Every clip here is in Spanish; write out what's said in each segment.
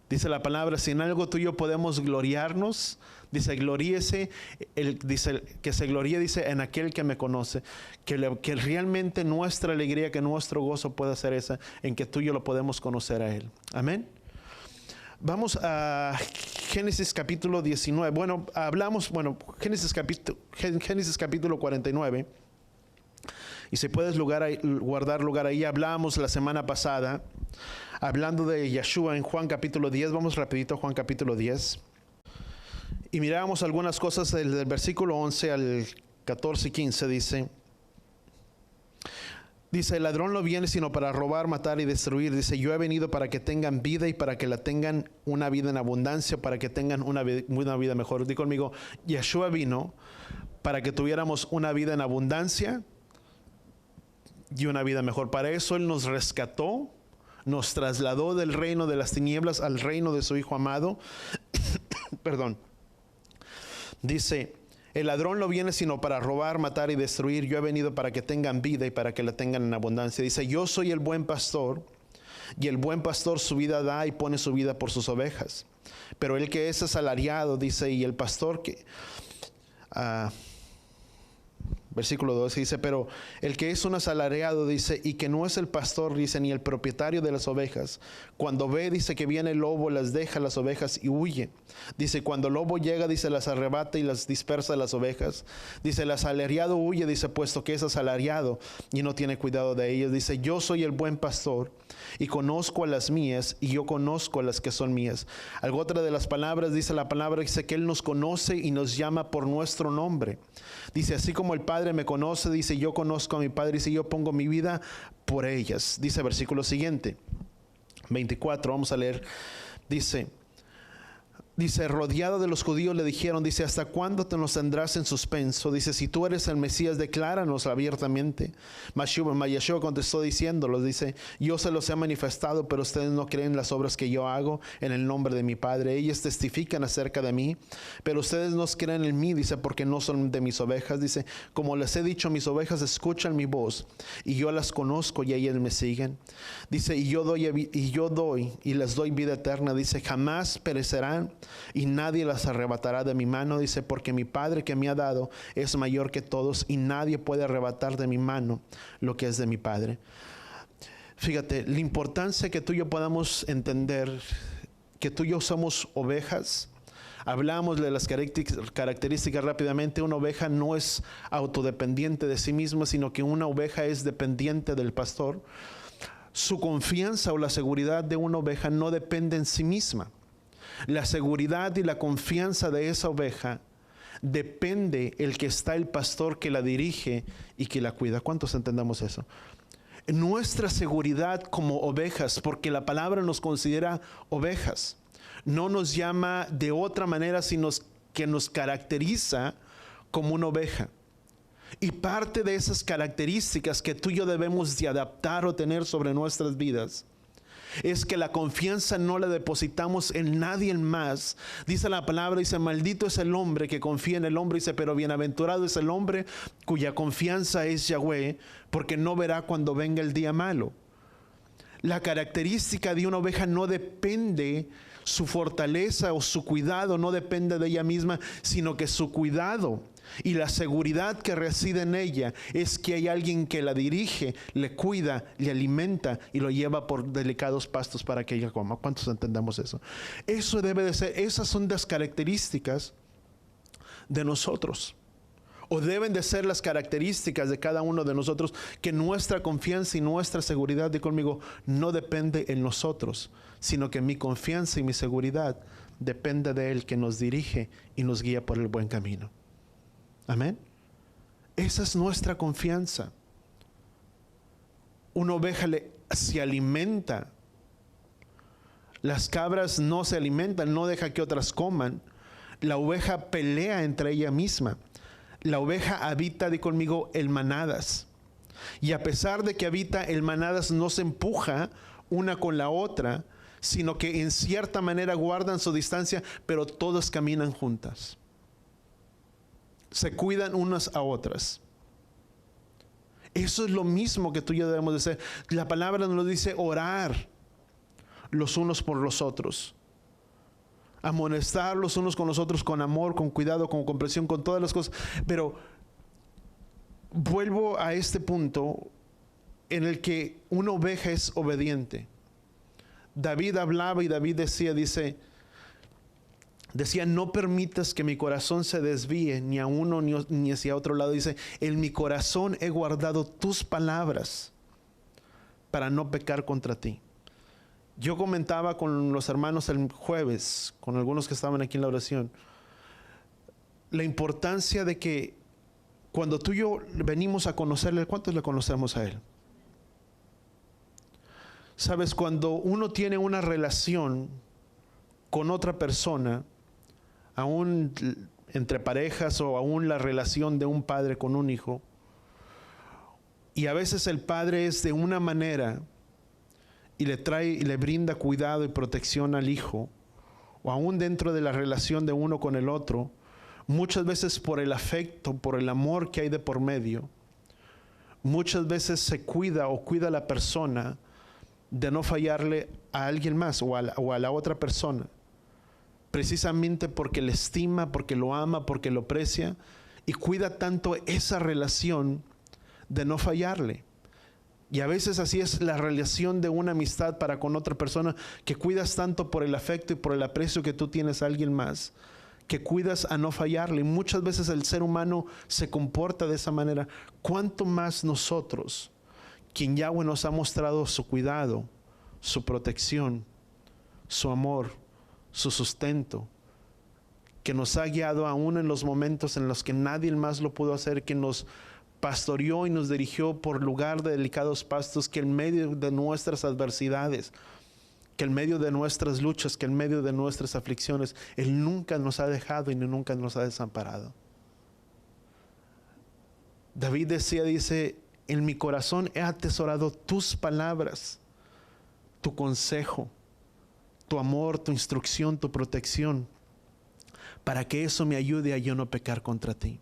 Dice la palabra, si en algo tuyo podemos gloriarnos, dice, gloríese, dice, que se gloríe, dice, en aquel que me conoce. Que realmente nuestra alegría, que nuestro gozo pueda ser esa, en que tú y yo lo podemos conocer a Él. Amén. Vamos a Génesis capítulo 19. Bueno, Génesis capítulo 49. Y si puedes guardar lugar ahí, hablamos la semana pasada, hablando de Yeshua en Juan capítulo 10. Vamos rapidito a Juan capítulo 10. Y miramos algunas cosas del versículo 11 al 14 y 15. Dice, el ladrón no viene sino para robar, matar y destruir. Dice, yo he venido para que tengan vida y para que la tengan una vida en abundancia, para que tengan una vida mejor. Di conmigo, Yeshua vino para que tuviéramos una vida en abundancia y una vida mejor. Para eso Él nos rescató, nos trasladó del reino de las tinieblas al reino de su Hijo amado. Perdón. Dice, el ladrón no viene sino para robar, matar y destruir. Yo he venido para que tengan vida y para que la tengan en abundancia. Dice, yo soy el buen pastor, y el buen pastor su vida da y pone su vida por sus ovejas. Pero el que es asalariado, dice, y el pastor que... Versículo 12 dice, pero el que es un asalariado, dice, y que no es el pastor, dice, ni el propietario de las ovejas, cuando ve, dice, que viene el lobo, las deja las ovejas y huye. Dice, cuando el lobo llega, dice, las arrebata y las dispersa de las ovejas. Dice, el asalariado huye, dice, puesto que es asalariado y no tiene cuidado de ellas. Dice, yo soy el buen pastor y conozco a las mías y yo conozco a las que son mías. Algo otra de las palabras, dice la palabra, dice que Él nos conoce y nos llama por nuestro nombre. Dice, así como el Padre me conoce, dice, yo conozco a mi Padre, dice, yo pongo mi vida por ellas. Dice versículo siguiente, 24, vamos a leer. Dice, rodeado de los judíos le dijeron, dice, ¿hasta cuándo te nos tendrás en suspenso? Dice, si tú eres el Mesías, decláranos abiertamente. Mas Yeshua contestó diciéndolos, dice, yo se los he manifestado, pero ustedes no creen las obras que yo hago en el nombre de mi Padre. Ellos testifican acerca de mí, pero ustedes no creen en mí, dice, porque no son de mis ovejas. Dice, como les he dicho, mis ovejas escuchan mi voz, y yo las conozco y ellas me siguen. Dice, y yo doy y les doy vida eterna. Dice, jamás perecerán y nadie las arrebatará de mi mano. Dice, porque mi Padre que me ha dado es mayor que todos y nadie puede arrebatar de mi mano lo que es de mi Padre. Fíjate, la importancia que tú y yo podamos entender que tú y yo somos ovejas. Hablamos de las características rápidamente. Una oveja no es autodependiente de sí misma, sino que una oveja es dependiente del pastor. Su confianza o la seguridad de una oveja no depende en sí misma. La seguridad y la confianza de esa oveja depende el que está el pastor que la dirige y que la cuida. ¿Cuántos entendamos eso? Nuestra seguridad como ovejas, porque la palabra nos considera ovejas, no nos llama de otra manera, sino que nos caracteriza como una oveja. Y parte de esas características que tú y yo debemos de adaptar o tener sobre nuestras vidas es que la confianza no la depositamos en nadie más. Dice la palabra, dice, maldito es el hombre que confía en el hombre, dice, pero bienaventurado es el hombre cuya confianza es Yahweh, porque no verá cuando venga el día malo. La característica de una oveja no depende, su fortaleza o su cuidado no depende de ella misma, sino que su cuidado y la seguridad que reside en ella es que hay alguien que la dirige, le cuida, le alimenta y lo lleva por delicados pastos para que ella coma. ¿Cuántos entendamos eso? Eso debe de ser, esas son las características de nosotros. O deben de ser las características de cada uno de nosotros, que nuestra confianza y nuestra seguridad, di conmigo, no depende en nosotros, sino que mi confianza y mi seguridad depende de Él que nos dirige y nos guía por el buen camino. Amén. Esa es nuestra confianza. Una oveja se alimenta. Las cabras no se alimentan, no deja que otras coman. La oveja pelea entre ella misma. La oveja habita, di conmigo, en manadas. Y a pesar de que habita en manadas, no se empuja una con la otra, sino que en cierta manera guardan su distancia, pero todas caminan juntas. Se cuidan unas a otras. Eso es lo mismo que tú y yo debemos de hacer. La palabra nos dice orar los unos por los otros. amonestar los unos con los otros con amor, con cuidado, con comprensión, con todas las cosas. Pero vuelvo a este punto en el que una oveja es obediente. David hablaba y David decía, no permitas que mi corazón se desvíe ni a uno ni hacia otro lado. Dice, en mi corazón he guardado tus palabras para no pecar contra ti. Yo comentaba con los hermanos el jueves, con algunos que estaban aquí en la oración, la importancia de que cuando tú y yo venimos a conocerle, ¿cuántos le conocemos a Él? Sabes, cuando uno tiene una relación con otra persona, aún entre parejas o aún la relación de un padre con un hijo, y a veces el padre es de una manera y le brinda cuidado y protección al hijo, o aún dentro de la relación de uno con el otro, muchas veces por el afecto, por el amor que hay de por medio, muchas veces se cuida o cuida a la persona de no fallarle a alguien más o a la otra persona, precisamente porque le estima, porque lo ama, porque lo aprecia, y cuida tanto esa relación de no fallarle. Y a veces así es la relación de una amistad para con otra persona, que cuidas tanto por el afecto y por el aprecio que tú tienes a alguien más, que cuidas a no fallarle. Y muchas veces el ser humano se comporta de esa manera. ¿Cuánto más nosotros, quien Yahweh nos ha mostrado su cuidado, su protección, su amor, su sustento, que nos ha guiado aún en los momentos en los que nadie más lo pudo hacer, que nos pastoreó y nos dirigió por lugar de delicados pastos, que en medio de nuestras adversidades, que en medio de nuestras luchas, que en medio de nuestras aflicciones, Él nunca nos ha dejado y nunca nos ha desamparado. David dice, en mi corazón he atesorado tus palabras, tu consejo, tu amor, tu instrucción, tu protección, para que eso me ayude a yo no pecar contra ti.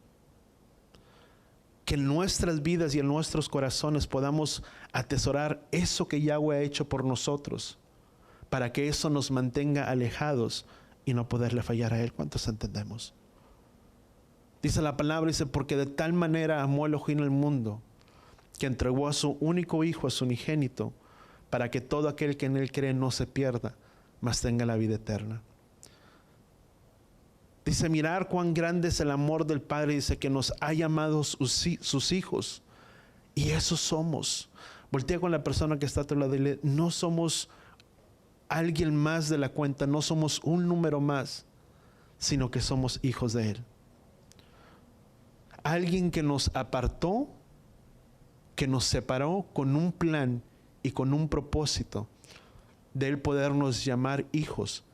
Que en nuestras vidas y en nuestros corazones podamos atesorar eso que Yahweh ha hecho por nosotros, para que eso nos mantenga alejados y no poderle fallar a Él. ¿Cuántos entendemos? Dice la palabra, porque de tal manera amó Elohim el mundo, que entregó a su único hijo, a su unigénito, para que todo aquel que en Él cree no se pierda, mas tenga la vida eterna. Dice, mirar cuán grande es el amor del Padre, dice que nos ha llamado sus hijos, y eso somos. Voltea con la persona que está a tu lado y dile, no somos alguien más de la cuenta, no somos un número más, sino que somos hijos de Él. Alguien que nos apartó, que nos separó con un plan y con un propósito de Él podernos llamar hijos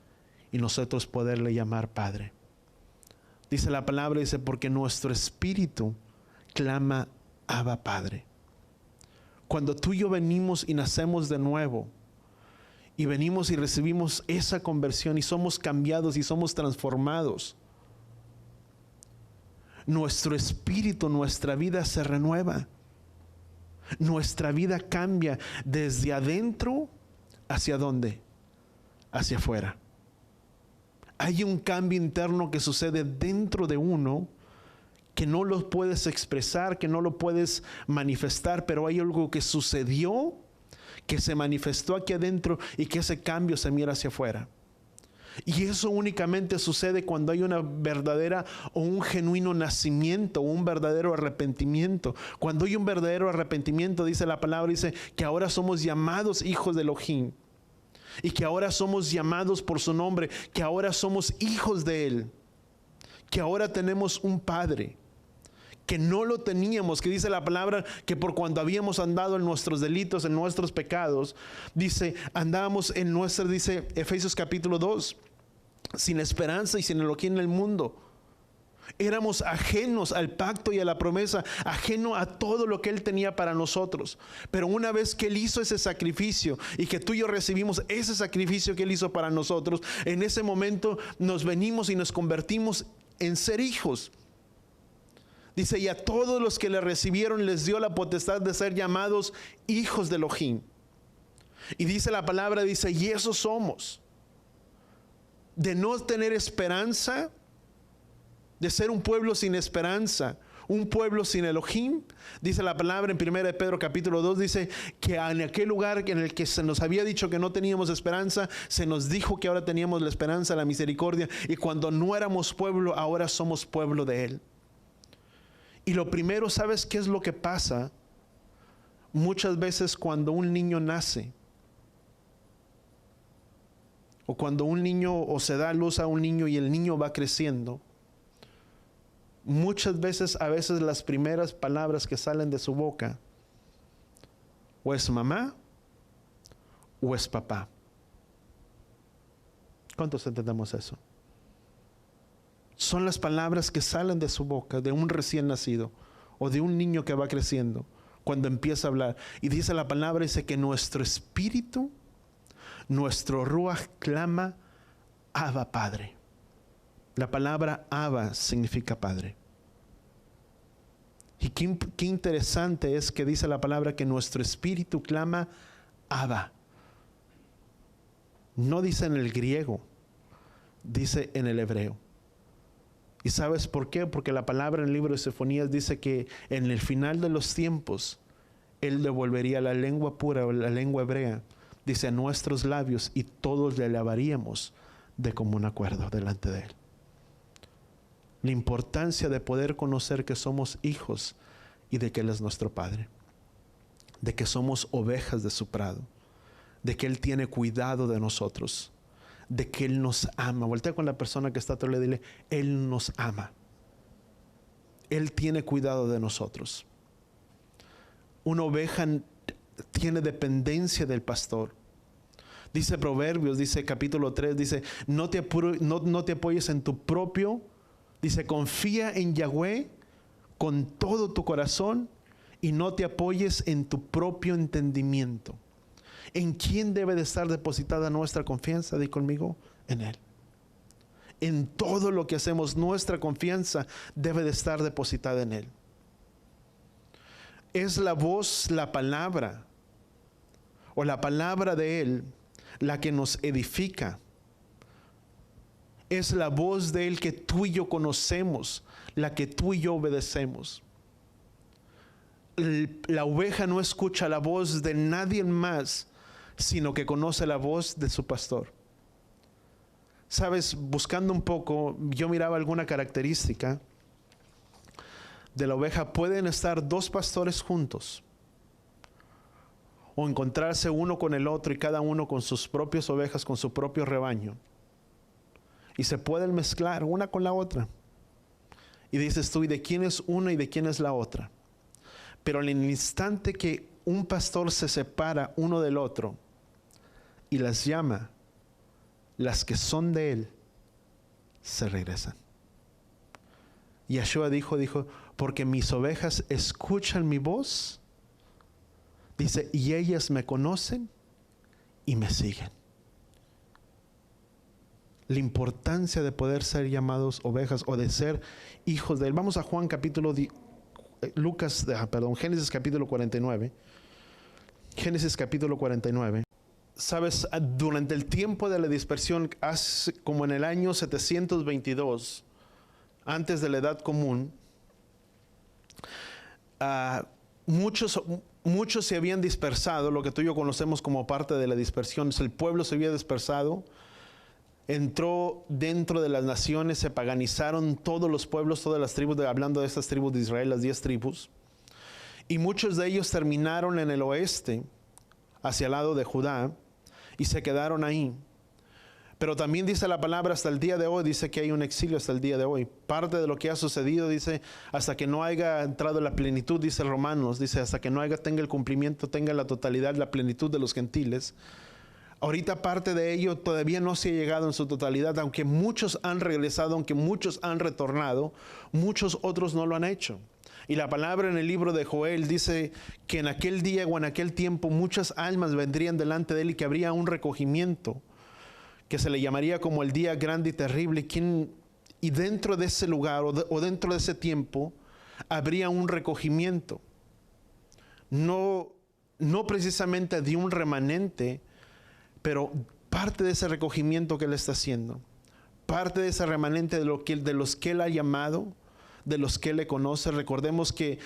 y nosotros poderle llamar Padre. Dice la palabra, porque nuestro espíritu clama, Abba, Padre. Cuando tú y yo venimos y nacemos de nuevo, y venimos y recibimos esa conversión y somos cambiados y somos transformados, nuestro espíritu, nuestra vida se renueva. Nuestra vida cambia desde adentro hacia ¿dónde? Hacia afuera. Hay un cambio interno que sucede dentro de uno que no lo puedes expresar, que no lo puedes manifestar, pero hay algo que sucedió, que se manifestó aquí adentro y que ese cambio se mira hacia afuera. Y eso únicamente sucede cuando hay una verdadera o un genuino nacimiento, un verdadero arrepentimiento. Cuando hay un verdadero arrepentimiento, dice la palabra, dice que ahora somos llamados hijos de Elohim. Y que ahora somos llamados por su nombre, que ahora somos hijos de Él, que ahora tenemos un Padre, que no lo teníamos, que dice la palabra que por cuando habíamos andado en nuestros delitos, en nuestros pecados, dice, andábamos en nuestra, dice Efesios capítulo 2, sin esperanza y sin Elohim en el mundo. Éramos ajenos al pacto y a la promesa, ajeno a todo lo que Él tenía para nosotros. Pero una vez que Él hizo ese sacrificio y que tú y yo recibimos ese sacrificio que Él hizo para nosotros, en ese momento nos venimos y nos convertimos en ser hijos. Dice, y a todos los que le recibieron les dio la potestad de ser llamados hijos de Elohim. Y dice la palabra, dice, y eso somos. de no tener esperanza, de ser un pueblo sin esperanza, un pueblo sin Elohim. Dice la palabra en 1 de Pedro capítulo 2, dice que en aquel lugar en el que se nos había dicho que no teníamos esperanza, se nos dijo que ahora teníamos la esperanza, la misericordia, y cuando no éramos pueblo, ahora somos pueblo de Él. Y lo primero, ¿sabes qué es lo que pasa? Muchas veces cuando un niño nace, o cuando un niño, o se da luz a un niño y el niño va creciendo, muchas veces, a veces las primeras palabras que salen de su boca, o es mamá, o es papá. ¿Cuántos entendemos eso? Son las palabras que salen de su boca de un recién nacido, o de un niño que va creciendo, cuando empieza a hablar. Y dice la palabra, dice que nuestro espíritu, nuestro ruaj clama, Abba, Padre. La palabra Abba significa Padre. Y qué interesante es que dice la palabra que nuestro espíritu clama Abba. No dice en el griego, dice en el hebreo. ¿Y sabes por qué? Porque la palabra en el libro de Sofonías dice que en el final de los tiempos Él devolvería la lengua pura o la lengua hebrea, dice, a nuestros labios, y todos le alabaríamos de común acuerdo delante de Él. La importancia de poder conocer que somos hijos y de que Él es nuestro Padre, de que somos ovejas de su prado, de que Él tiene cuidado de nosotros, de que Él nos ama. Voltea con la persona que está a tu lado y dile, Él nos ama. Él tiene cuidado de nosotros. Una oveja tiene dependencia del pastor. Dice Proverbios, dice capítulo 3, dice, no te apoyes en tu propio, dice, confía en Yahweh con todo tu corazón y no te apoyes en tu propio entendimiento. ¿En quién debe de estar depositada nuestra confianza? Di conmigo, en Él. En todo lo que hacemos, nuestra confianza debe de estar depositada en Él. Es la voz, la palabra, o la palabra de Él, la que nos edifica. Es la voz de Él que tú y yo conocemos, la que tú y yo obedecemos. La oveja no escucha la voz de nadie más, sino que conoce la voz de su pastor. Sabes, buscando un poco, yo miraba alguna característica de la oveja. Pueden estar dos pastores juntos, o encontrarse uno con el otro y cada uno con sus propias ovejas, con su propio rebaño. Y se pueden mezclar una con la otra. Y dices tú, ¿y de quién es una y de quién es la otra? Pero en el instante que un pastor se separa uno del otro y las llama, las que son de Él se regresan. Yeshua dijo, porque mis ovejas escuchan mi voz, dice, y ellas me conocen y me siguen. La importancia de poder ser llamados ovejas o de ser hijos de Él. Vamos a Juan capítulo Génesis capítulo 49. Génesis capítulo 49. Sabes, durante el tiempo de la dispersión, como en el año 722, antes de la edad común, muchos se habían dispersado, lo que tú y yo conocemos como parte de la dispersión. El pueblo se había dispersado, entró dentro de las naciones, se paganizaron todos los pueblos, todas las tribus, hablando de estas tribus de Israel, las 10 tribus, y muchos de ellos terminaron en el oeste, hacia el lado de Judá, y se quedaron ahí. Pero también dice la palabra, hasta el día de hoy, dice que hay un exilio hasta el día de hoy. Parte de lo que ha sucedido, dice, hasta que no haya entrado la plenitud, dice Romanos, dice, hasta que no tenga el cumplimiento, tenga la totalidad, la plenitud de los gentiles. Ahorita parte de ello todavía no se ha llegado en su totalidad, aunque muchos han regresado, aunque muchos han retornado, muchos otros no lo han hecho. Y la palabra en el libro de Joel dice que en aquel día o en aquel tiempo muchas almas vendrían delante de Él y que habría un recogimiento que se le llamaría como el día grande y terrible. Y dentro de ese lugar o dentro de ese tiempo habría un recogimiento. No precisamente de un remanente, pero parte de ese recogimiento que Él está haciendo. parte de ese remanente de los que Él ha llamado, de los que Él le conoce. Recordemos que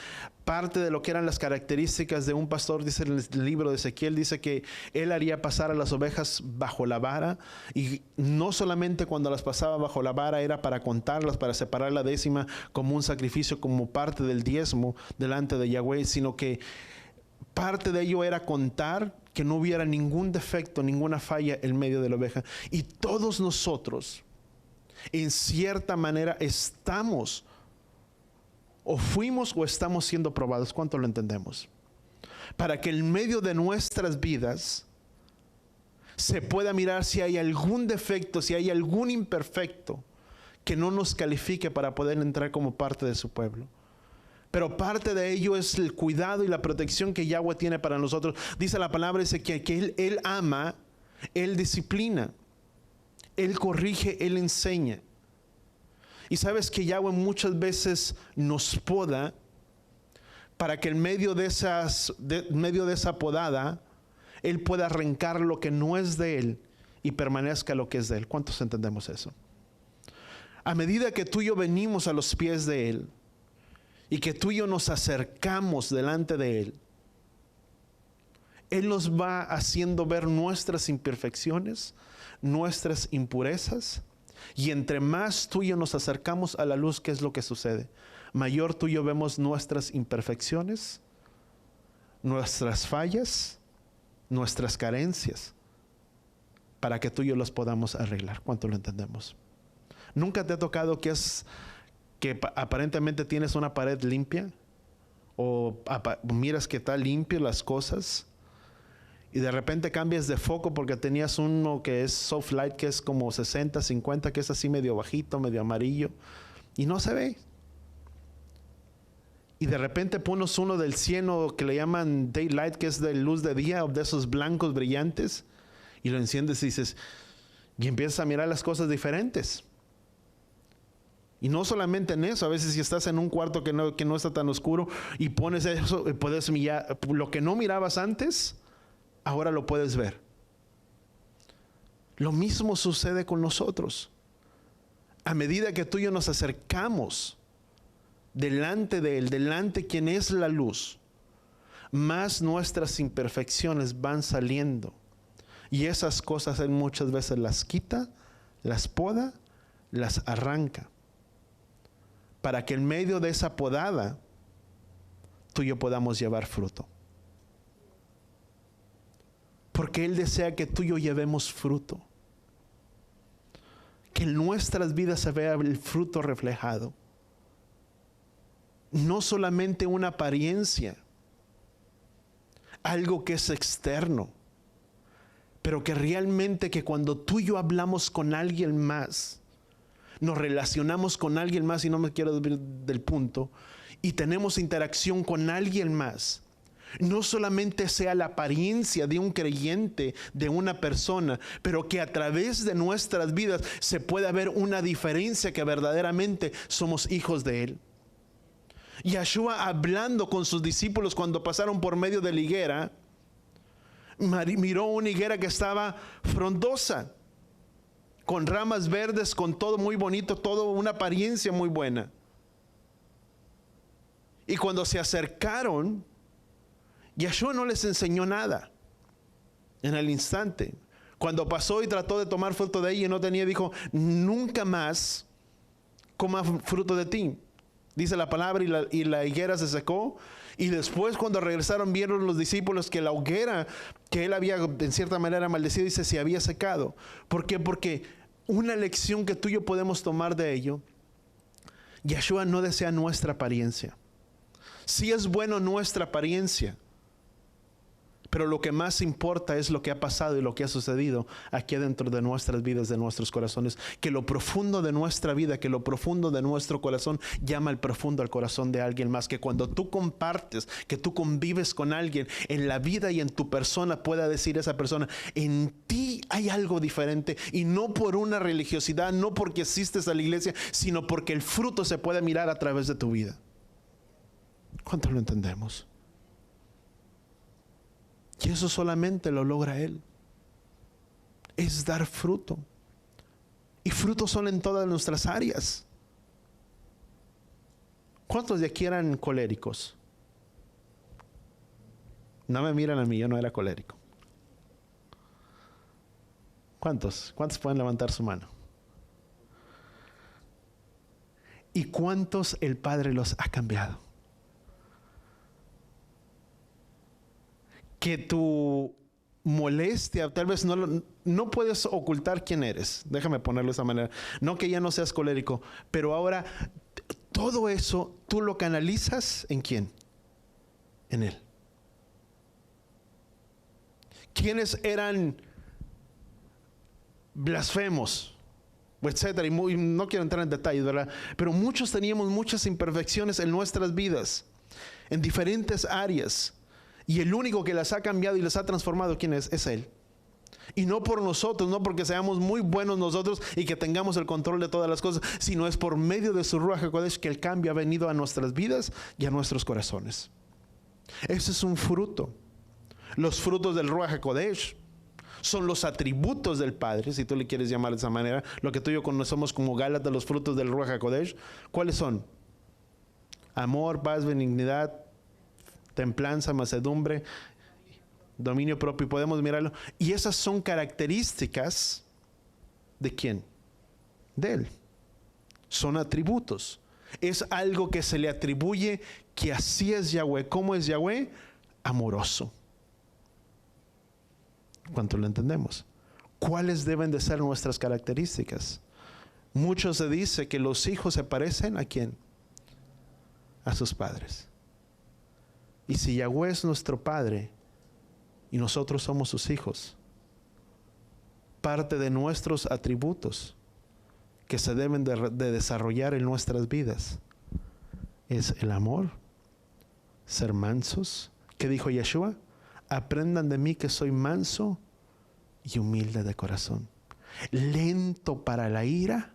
parte de lo que eran las características de un pastor, dice en el libro de Ezequiel, dice que Él haría pasar a las ovejas bajo la vara, y no solamente cuando las pasaba bajo la vara era para contarlas, para separar la décima como un sacrificio, como parte del diezmo delante de Yahweh, sino que parte de ello era contar que no hubiera ningún defecto, ninguna falla en medio de la oveja. Y todos nosotros, en cierta manera, estamos o fuimos o estamos siendo probados. ¿Cuánto lo entendemos? Para que en medio de nuestras vidas se pueda mirar si hay algún defecto, si hay algún imperfecto que no nos califique para poder entrar como parte de su pueblo. Pero parte de ello es el cuidado y la protección que Yahweh tiene para nosotros. Dice la palabra, dice que Él ama, Él disciplina, Él corrige, Él enseña. Y sabes que Yahweh muchas veces nos poda para que en medio de esa podada Él pueda arrancar lo que no es de Él y permanezca lo que es de Él. ¿Cuántos entendemos eso? A medida que tú y yo venimos a los pies de Él y que tú y yo nos acercamos delante de Él, Él nos va haciendo ver nuestras imperfecciones, nuestras impurezas. Y entre más tú y yo nos acercamos a la luz, ¿qué es lo que sucede? Mayor tú y yo vemos nuestras imperfecciones, nuestras fallas, nuestras carencias, para que tú y yo los podamos arreglar. ¿Cuánto lo entendemos? ¿Nunca te ha tocado que aparentemente tienes una pared limpia? O miras que está limpio las cosas, y de repente cambias de foco porque tenías uno que es soft light, que es como 60, 50, que es así medio bajito, medio amarillo, y no se ve. Y de repente pones uno del cielo que le llaman daylight, que es de luz de día, o de esos blancos brillantes, y lo enciendes y dices, y empiezas a mirar las cosas diferentes. Y no solamente en eso, a veces si estás en un cuarto que no está tan oscuro y pones eso, puedes mirar lo que no mirabas antes. Ahora lo puedes ver. Lo mismo sucede con nosotros. A medida que tú y yo nos acercamos delante de Él, delante quien es la luz, más nuestras imperfecciones van saliendo. Y esas cosas Él muchas veces las quita, las poda, las arranca. Para que en medio de esa podada, tú y yo podamos llevar fruto. Porque Él desea que tú y yo llevemos fruto. Que en nuestras vidas se vea el fruto reflejado. No solamente una apariencia, algo que es externo, pero que realmente que cuando tú y yo hablamos con alguien más, nos relacionamos con alguien más, y no me quiero desviar del punto, y tenemos interacción con alguien más, no solamente sea la apariencia de un creyente, de una persona, pero que a través de nuestras vidas se pueda ver una diferencia, que verdaderamente somos hijos de Él. Yahshua, hablando con sus discípulos cuando pasaron por medio de la higuera, miró una higuera que estaba frondosa, con ramas verdes, con todo muy bonito, todo una apariencia muy buena. Y cuando se acercaron, Yahshua no les enseñó nada en el instante. Cuando pasó y trató de tomar fruto de ella y no tenía, dijo, nunca más coma fruto de ti. Dice la palabra, y la higuera se secó. Y después, cuando regresaron, vieron los discípulos que la higuera que Él había en cierta manera maldecido, dice, se había secado. ¿Por qué? Porque una lección que tú y yo podemos tomar de ello, Yahshua no desea nuestra apariencia. Sí es bueno nuestra apariencia, pero lo que más importa es lo que ha pasado y lo que ha sucedido aquí dentro de nuestras vidas, de nuestros corazones. Que lo profundo de nuestra vida, que lo profundo de nuestro corazón llama al profundo al corazón de alguien más. Que cuando tú compartes, que tú convives con alguien en la vida y en tu persona, pueda decir esa persona, en ti hay algo diferente. Y no por una religiosidad, no porque asistes a la iglesia, sino porque el fruto se puede mirar a través de tu vida. ¿Cuánto lo entendemos? Y eso solamente lo logra Él. Es dar fruto. Y frutos son en todas nuestras áreas. ¿Cuántos de aquí eran coléricos? No me miran a mí, yo no era colérico. ¿Cuántos? ¿Cuántos pueden levantar su mano? ¿Y cuántos el Padre los ha cambiado? Que tu molestia, tal vez no puedes ocultar quién eres. Déjame ponerlo de esa manera. No que ya no seas colérico, pero ahora todo eso tú lo canalizas ¿en quién? En Él. ¿Quiénes eran blasfemos, etcétera? Y no quiero entrar en detalles, ¿verdad? Pero muchos teníamos muchas imperfecciones en nuestras vidas, en diferentes áreas. Y el único que las ha cambiado y las ha transformado, ¿quién es? Es Él. Y no por nosotros, no porque seamos muy buenos nosotros y que tengamos el control de todas las cosas, sino es por medio de su Ruach HaKodesh que el cambio ha venido a nuestras vidas y a nuestros corazones. Ese es un fruto. Los frutos del Ruach HaKodesh son los atributos del Padre, si tú le quieres llamar de esa manera, lo que tú y yo conocemos como Gálatas, los frutos del Ruach HaKodesh. ¿Cuáles son? Amor, paz, benignidad, templanza, mansedumbre, dominio propio. Podemos mirarlo. Y esas son características ¿de quién? De Él. Son atributos. Es algo que se le atribuye que así es Yahweh. ¿Cómo es Yahweh? Amoroso. ¿Cuánto lo entendemos? ¿Cuáles deben de ser nuestras características? Mucho se dice que los hijos se parecen ¿a quién? A sus padres. Y si Yahweh es nuestro Padre y nosotros somos sus hijos, parte de nuestros atributos que se deben de desarrollar en nuestras vidas es el amor, ser mansos. ¿Qué dijo Yeshua? Aprendan de mí que soy manso y humilde de corazón, lento para la ira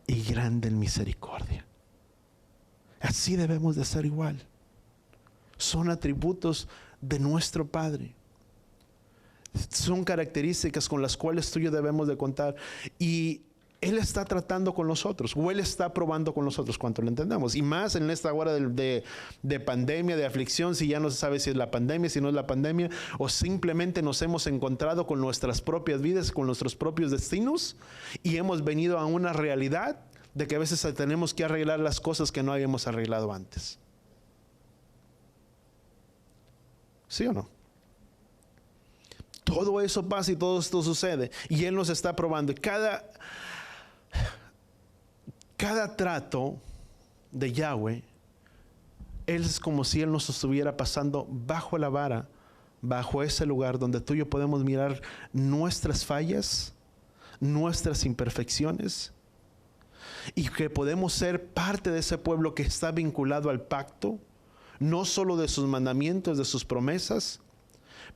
y grande en misericordia. Así debemos de ser igual. Son atributos de nuestro Padre. Son características con las cuales tú y yo debemos de contar. Y Él está tratando con nosotros, o Él está probando con nosotros, cuánto lo entendemos. Y más en esta hora de pandemia, de aflicción, si ya no se sabe si es la pandemia, si no es la pandemia, o simplemente nos hemos encontrado con nuestras propias vidas, con nuestros propios destinos, y hemos venido a una realidad de que a veces tenemos que arreglar las cosas que no habíamos arreglado antes. ¿Sí o no? Todo eso pasa y todo esto sucede. Y Él nos está probando. Cada trato de Yahweh, Él es como si Él nos estuviera pasando bajo la vara, bajo ese lugar donde tú y yo podemos mirar nuestras fallas, nuestras imperfecciones, y que podemos ser parte de ese pueblo que está vinculado al pacto, no solo de sus mandamientos, de sus promesas,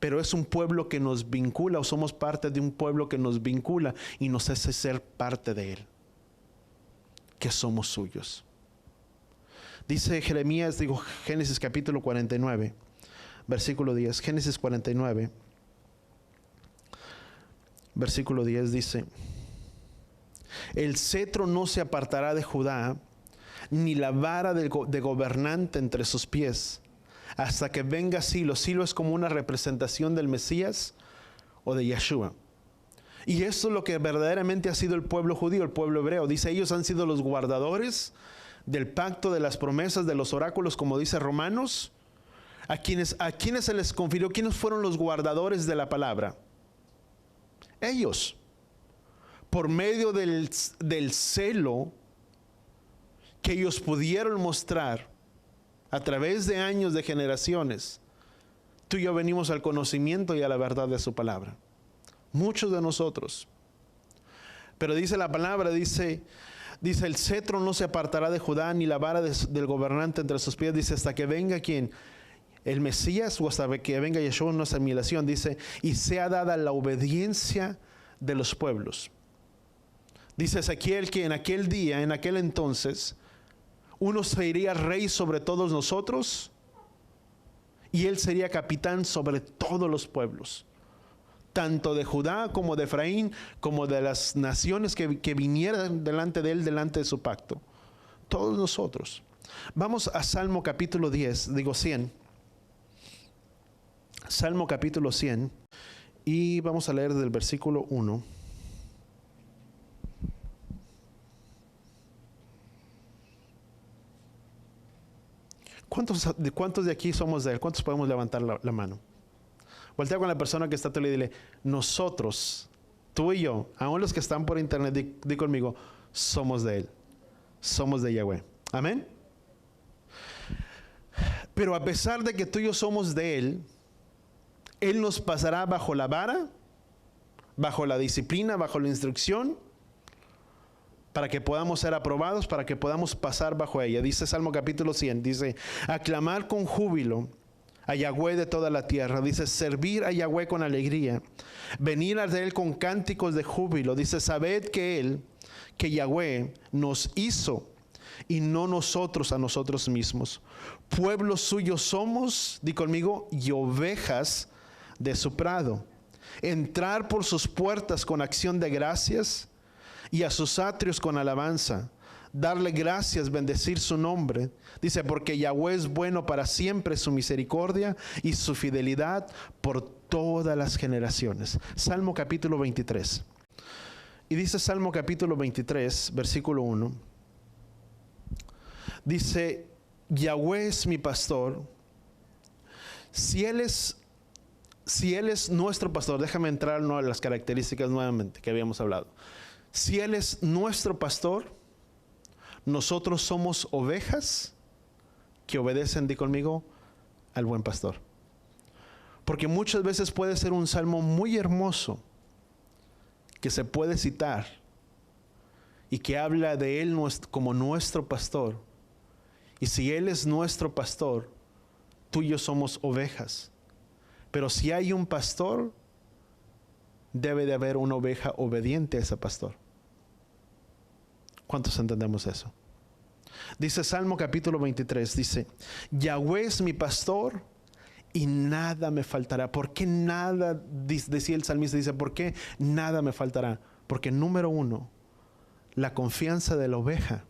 pero es un pueblo que nos vincula, o somos parte de un pueblo que nos vincula y nos hace ser parte de Él, que somos suyos. Dice Jeremías, Génesis capítulo 49, versículo 10, Génesis 49, versículo 10 dice: el cetro no se apartará de Judá, ni la vara de gobernante entre sus pies, hasta que venga Silo. Silo es como una representación del Mesías o de Yeshua. Y esto es lo que verdaderamente ha sido el pueblo judío, el pueblo hebreo. Dice, ellos han sido los guardadores del pacto, de las promesas, de los oráculos, como dice Romanos. A quienes se les confirió, ¿quiénes fueron los guardadores de la palabra? Ellos. Por medio del celo que ellos pudieron mostrar a través de años, de generaciones, tú y yo venimos al conocimiento y a la verdad de su palabra. Muchos de nosotros. Pero dice la palabra, dice el cetro no se apartará de Judá, ni la vara del gobernante entre sus pies, dice, hasta que venga ¿quién? El Mesías, o hasta que venga Yeshua en nuestra admiración, dice, y sea dada la obediencia de los pueblos. Dice Ezequiel que en aquel día, en aquel entonces, uno sería rey sobre todos nosotros y Él sería capitán sobre todos los pueblos. tanto de Judá como de Efraín, como de las naciones que vinieran delante de él, delante de su pacto. Todos nosotros. Vamos a Salmo capítulo 100. Salmo capítulo 100. Y vamos a leer del versículo 1. ¿Cuántos de aquí somos de él? ¿Cuántos podemos levantar la mano? Voltea con la persona que está a tu lado y dile, nosotros, tú y yo, aún los que están por internet, di conmigo, somos de él. Somos de Yahweh. Amén. Pero a pesar de que tú y yo somos de él, él nos pasará bajo la vara, bajo la disciplina, bajo la instrucción, para que podamos ser aprobados, para que podamos pasar bajo ella. Dice Salmo capítulo 100, dice, aclamar con júbilo a Yahweh de toda la tierra. Dice, servir a Yahweh con alegría, venir a él con cánticos de júbilo. Dice, sabed que Yahweh nos hizo y no nosotros a nosotros mismos. Pueblo suyo somos, di conmigo, y ovejas de su prado. Entrar por sus puertas con acción de gracias y a sus atrios con alabanza. Darle gracias, bendecir su nombre. Dice, porque Yahweh es bueno para siempre, su misericordia y su fidelidad por todas las generaciones. Salmo capítulo 23. Y dice Salmo capítulo 23, versículo 1. Dice, Yahweh es mi pastor. Si él es nuestro pastor, déjame entrar a las características nuevamente que habíamos hablado. Si él es nuestro pastor, nosotros somos ovejas que obedecen, di conmigo, al buen pastor. Porque muchas veces puede ser un salmo muy hermoso que se puede citar y que habla de él como nuestro pastor. Y si él es nuestro pastor, tú y yo somos ovejas. Pero si hay un pastor, debe de haber una oveja obediente a ese pastor. ¿Cuántos entendemos eso? Dice Salmo capítulo 23, dice, Yahweh es mi pastor y nada me faltará. ¿Por qué nada? Decía el salmista, dice, ¿por qué nada me faltará? Porque número uno, la confianza de la oveja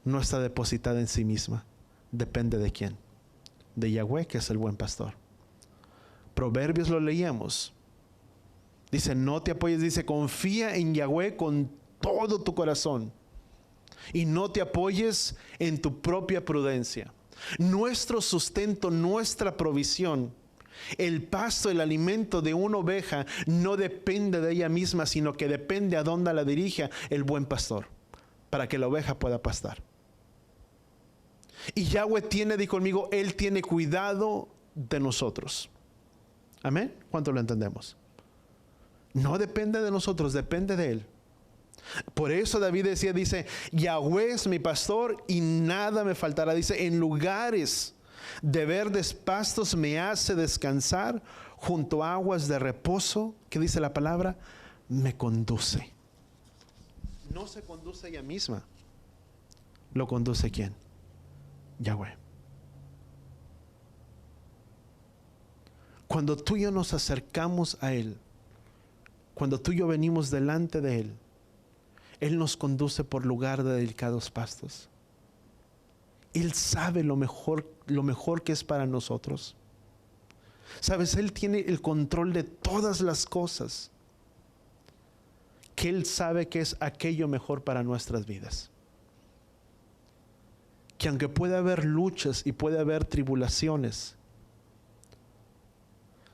no está depositada en sí misma. Depende de quién. De Yahweh, que es el buen pastor. Proverbios lo leíamos. Dice, no te apoyes, dice, confía en Yahweh con todo tu corazón y no te apoyes en tu propia prudencia. Nuestro sustento, nuestra provisión, el pasto, el alimento de una oveja no depende de ella misma, sino que depende a dónde la dirija el buen pastor, para que la oveja pueda pastar. Y Yahweh di conmigo, él tiene cuidado de nosotros. Amén. ¿Cuánto lo entendemos? No depende de nosotros, depende de él. Por eso David dice, Yahweh es mi pastor y nada me faltará. Dice, en lugares de verdes pastos me hace descansar, junto a aguas de reposo, ¿qué dice la palabra? Me conduce. No se conduce ella misma. ¿Lo conduce quién? Yahweh. Cuando tú y yo nos acercamos a él, cuando tú y yo venimos delante de él, él nos conduce por lugar de delicados pastos. Él sabe lo mejor que es para nosotros. Sabes, él tiene el control de todas las cosas, que él sabe que es aquello mejor para nuestras vidas. Que aunque pueda haber luchas y puede haber tribulaciones,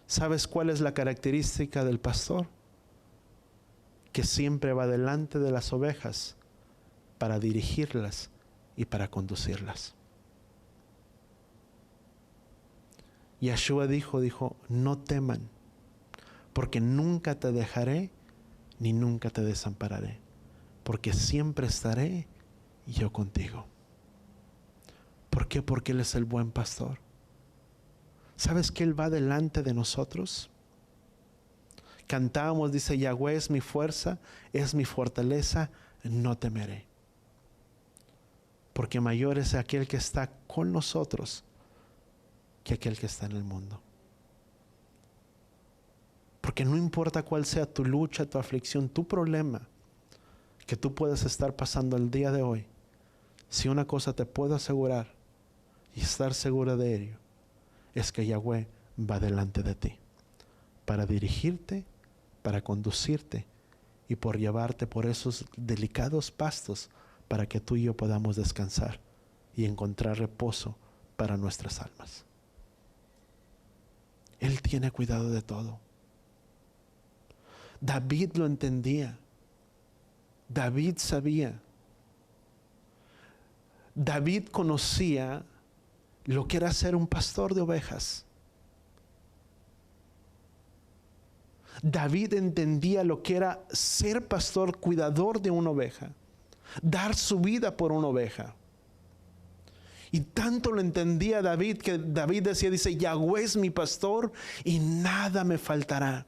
¿sabes cuál es la característica del pastor? Que siempre va delante de las ovejas para dirigirlas y para conducirlas. Yahshua dijo, no teman, porque nunca te dejaré ni nunca te desampararé, porque siempre estaré yo contigo. ¿Por qué? Porque él es el buen pastor. ¿Sabes que él va delante de nosotros? Cantamos, dice, Yahweh es mi fuerza, es mi fortaleza, no temeré. Porque mayor es aquel que está con nosotros que aquel que está en el mundo. Porque no importa cuál sea tu lucha, tu aflicción, tu problema que tú puedas estar pasando el día de hoy, si una cosa te puedo asegurar y estar segura de ello, es que Yahweh va delante de ti para dirigirte, para conducirte y por llevarte por esos delicados pastos para que tú y yo podamos descansar y encontrar reposo para nuestras almas. Él tiene cuidado de todo. David lo entendía. David sabía. David conocía lo que era ser un pastor de ovejas. David entendía lo que era ser pastor, cuidador de una oveja, dar su vida por una oveja. Y tanto lo entendía David que David dice, Yahweh es mi pastor y nada me faltará.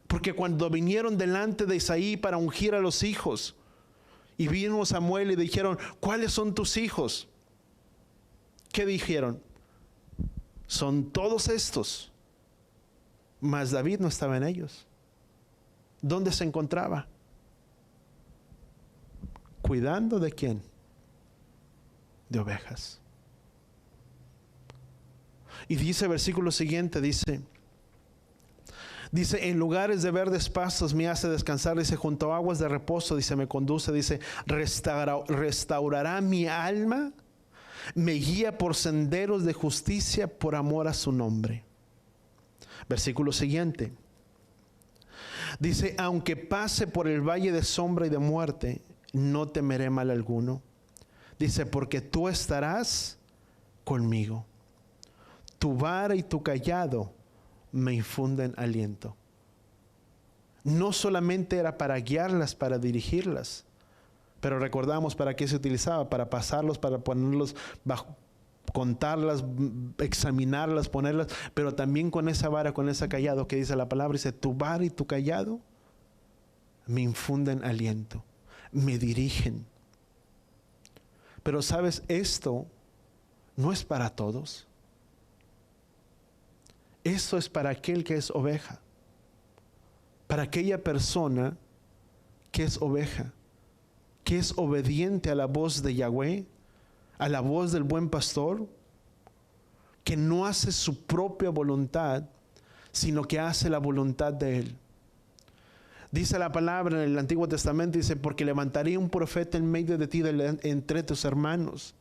Porque cuando vinieron delante de Isaí para ungir a los hijos, y vino Samuel y dijeron, ¿cuáles son tus hijos? ¿Qué dijeron? Son todos estos. Mas David no estaba en ellos. ¿Dónde se encontraba? ¿Cuidando de quién? De ovejas. Y dice el versículo siguiente, dice, en lugares de verdes pastos me hace descansar, dice, junto a aguas de reposo, dice, me conduce, dice, restaurará mi alma, me guía por senderos de justicia por amor a su nombre. Versículo siguiente. Dice, aunque pase por el valle de sombra y de muerte, no temeré mal alguno. Dice, porque tú estarás conmigo. Tu vara y tu cayado me infunden aliento. No solamente era para guiarlas, para dirigirlas, pero recordamos para qué se utilizaba, para pasarlos, para ponerlos bajo, contarlas, examinarlas, ponerlas, pero también con esa vara, con ese cayado que dice la palabra, dice, tu vara y tu cayado me infunden aliento, me dirigen. Pero sabes, esto no es para todos. Esto es para aquel que es oveja, para aquella persona que es oveja, que es obediente a la voz de Yahweh, a la voz del buen pastor, que no hace su propia voluntad, sino que hace la voluntad de Él. Dice la palabra en el Antiguo Testamento, dice, porque levantaré un profeta en medio de ti, entre tus hermanos.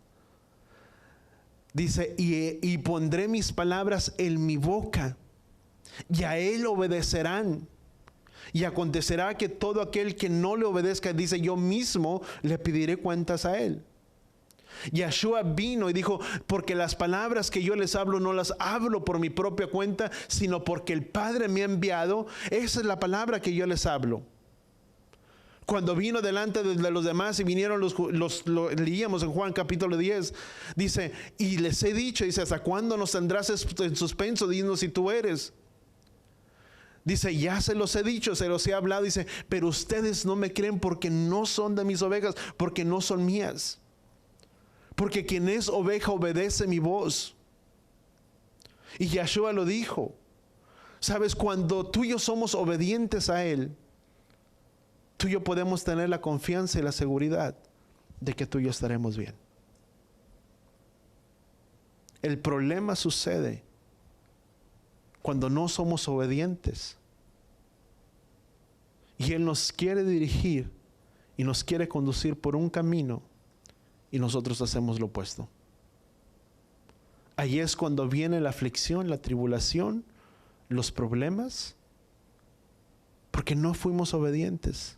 Dice, y pondré mis palabras en mi boca, y a Él obedecerán. Y acontecerá que todo aquel que no le obedezca, dice, yo mismo le pediré cuentas a Él. Yeshua vino y dijo, porque las palabras que yo les hablo no las hablo por mi propia cuenta, sino porque el Padre me ha enviado. Esa es la palabra que yo les hablo. Cuando vino delante de los demás y vinieron lo leíamos en Juan capítulo 10, dice, y les he dicho, dice, ¿hasta cuándo nos tendrás en suspenso? Dinos si tú eres. Dice, ya se los he dicho, se los he hablado, dice, pero ustedes no me creen porque no son de mis ovejas, porque no son mías. Porque quien es oveja obedece mi voz. Y Yeshua lo dijo. Sabes, cuando tú y yo somos obedientes a Él, tú y yo podemos tener la confianza y la seguridad de que tú y yo estaremos bien. El problema sucede cuando no somos obedientes. Y Él nos quiere dirigir y nos quiere conducir por un camino y nosotros hacemos lo opuesto. Ahí es cuando viene la aflicción, la tribulación, los problemas, porque no fuimos obedientes.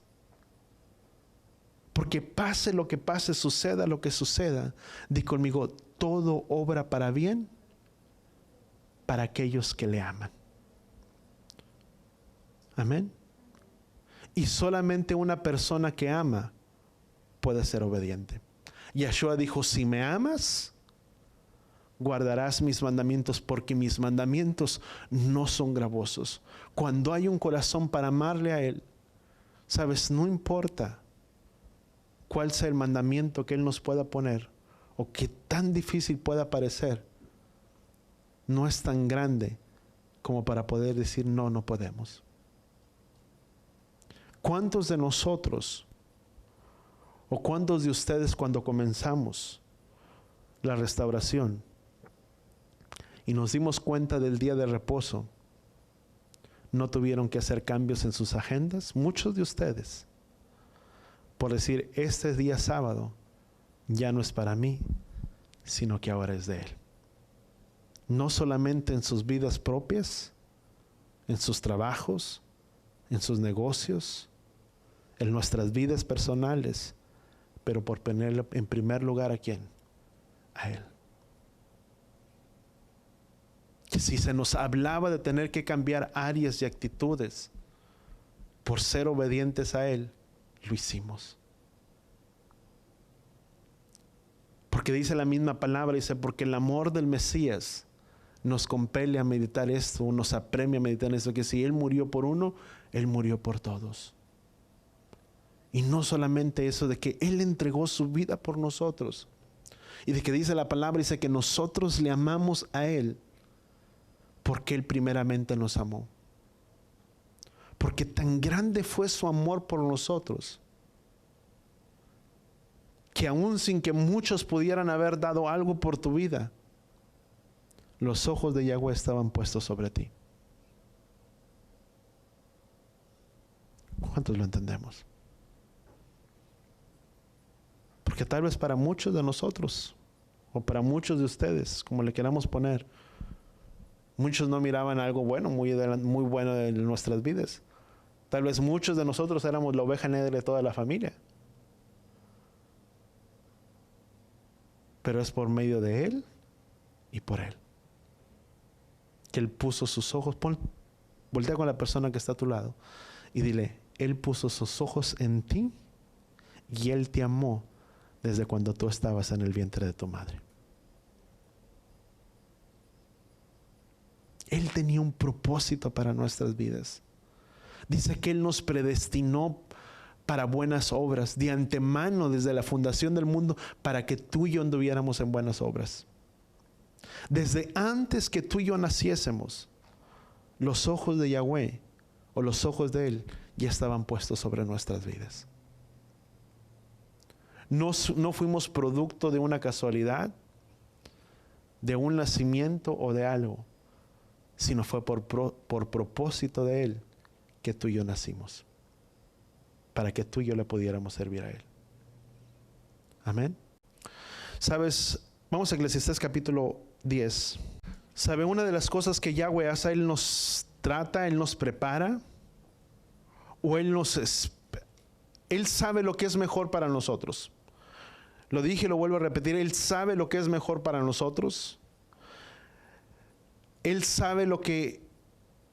Porque pase lo que pase, suceda lo que suceda, di conmigo, todo obra para bien para aquellos que le aman. Amén. Y solamente una persona que ama puede ser obediente. Yeshua dijo, si me amas, guardarás mis mandamientos, porque mis mandamientos no son gravosos. Cuando hay un corazón para amarle a Él, sabes, no importa cuál sea el mandamiento que Él nos pueda poner o que tan difícil pueda parecer, no es tan grande como para poder decir no, no podemos. ¿Cuántos de nosotros o cuántos de ustedes cuando comenzamos la restauración y nos dimos cuenta del día de reposo, no tuvieron que hacer cambios en sus agendas? Muchos de ustedes, por decir, este día sábado ya no es para mí, sino que ahora es de Él. No solamente en sus vidas propias, en sus trabajos, en sus negocios, en nuestras vidas personales, pero por ponerle en primer lugar, ¿a quién? A Él. Que si se nos hablaba de tener que cambiar áreas y actitudes por ser obedientes a Él, lo hicimos. Porque dice la misma palabra, dice, porque el amor del Mesías nos compele a meditar esto, nos apremia a meditar esto, que si Él murió por uno, Él murió por todos. Y no solamente eso, de que Él entregó su vida por nosotros. Y de que dice la palabra, dice que nosotros le amamos a Él porque Él primeramente nos amó. Porque tan grande fue su amor por nosotros, que aún sin que muchos pudieran haber dado algo por tu vida, los ojos de Yahweh estaban puestos sobre ti. ¿Cuántos lo entendemos? Porque tal vez para muchos de nosotros, o para muchos de ustedes, como le queramos poner, muchos no miraban algo bueno, muy bueno de nuestras vidas. Tal vez muchos de nosotros éramos la oveja negra de toda la familia. Pero es por medio de Él y por Él que Él puso sus ojos. Voltea con la persona que está a tu lado y dile, Él puso sus ojos en ti y Él te amó desde cuando tú estabas en el vientre de tu madre. Él tenía un propósito para nuestras vidas. Dice que Él nos predestinó para buenas obras, de antemano desde la fundación del mundo, para que tú y yo anduviéramos en buenas obras. Desde antes que tú y yo naciésemos, los ojos de Yahweh o los ojos de Él ya estaban puestos sobre nuestras vidas. No fuimos producto de una casualidad, de un nacimiento o de algo, sino fue por propósito de Él que tú y yo nacimos, para que tú y yo le pudiéramos servir a Él. Amén. ¿Sabes? Vamos a Eclesiastés capítulo 10. ¿Sabe? Una de las cosas que Yahweh hace, Él nos trata, Él nos prepara, o Él sabe lo que es mejor para nosotros. Lo dije y lo vuelvo a repetir, Él sabe lo que es mejor para nosotros. Él sabe lo que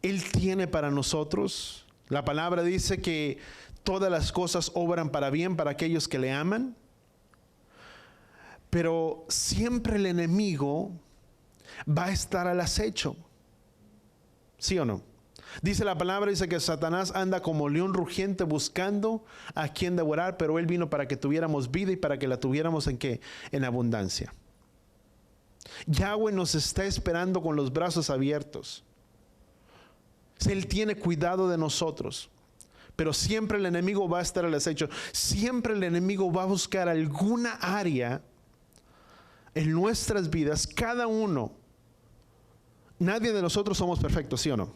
Él tiene para nosotros. La palabra dice que todas las cosas obran para bien para aquellos que le aman. Pero siempre el enemigo va a estar al acecho. ¿Sí o no? Dice la palabra, dice que Satanás anda como león rugiente buscando a quien devorar, pero Él vino para que tuviéramos vida y para que la tuviéramos ¿en qué? En abundancia. Yahweh nos está esperando con los brazos abiertos. Él tiene cuidado de nosotros, pero siempre el enemigo va a estar al acecho. Siempre el enemigo va a buscar alguna área en nuestras vidas. Cada uno, nadie de nosotros somos perfectos, ¿sí o no?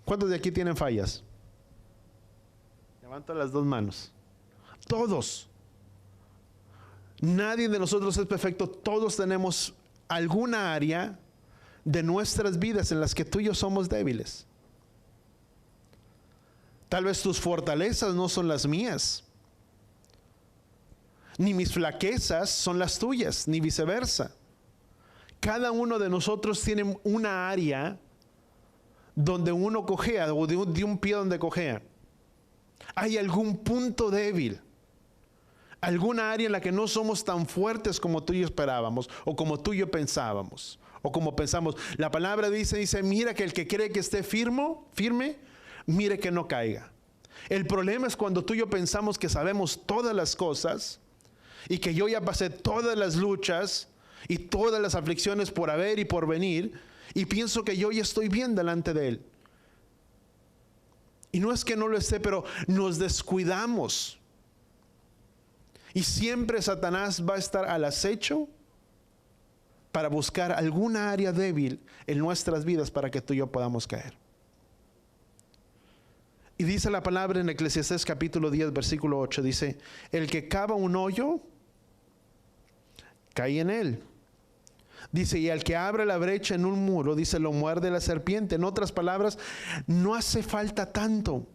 ¿Cuántos de aquí tienen fallas? Levanta las dos manos. Todos. Nadie de nosotros es perfecto. Todos tenemos alguna área de nuestras vidas en las que tú y yo somos débiles. Tal vez tus fortalezas no son las mías, ni mis flaquezas son las tuyas, ni viceversa. Cada uno de nosotros tiene una área donde uno cojea, o de un pie donde cojea. Hay algún punto débil, alguna área en la que no somos tan fuertes como tú y yo esperábamos, o como tú y yo pensábamos, o como pensamos. La palabra dice, mira que el que cree que esté firme, mire que no caiga. El problema es cuando tú y yo pensamos que sabemos todas las cosas, y que yo ya pasé todas las luchas y todas las aflicciones por haber y por venir, y pienso que yo ya estoy bien delante de Él. Y no es que no lo esté, pero nos descuidamos. Y siempre Satanás va a estar al acecho para buscar alguna área débil en nuestras vidas para que tú y yo podamos caer. Y dice la palabra en Eclesiastés capítulo 10, versículo 8, dice, el que cava un hoyo, cae en él. Dice, y al que abre la brecha en un muro, dice, lo muerde la serpiente. En otras palabras, no hace falta tanto.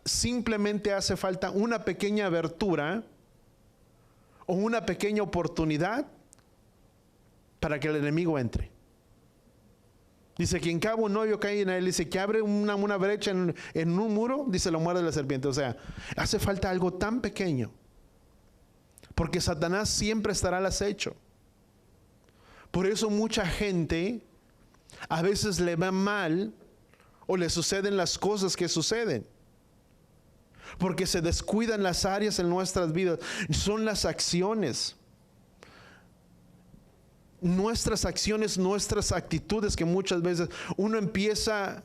Simplemente hace falta una pequeña abertura o una pequeña oportunidad para que el enemigo entre. Dice, quien cava un hoyo cae en él. Dice, que abre una brecha en un muro, dice, lo muerde la serpiente. O sea, hace falta algo tan pequeño, porque Satanás siempre estará al acecho. Por eso mucha gente a veces le va mal o le suceden las cosas que suceden, porque se descuidan las áreas en nuestras vidas. Son las acciones, nuestras acciones, nuestras actitudes, que muchas veces uno empieza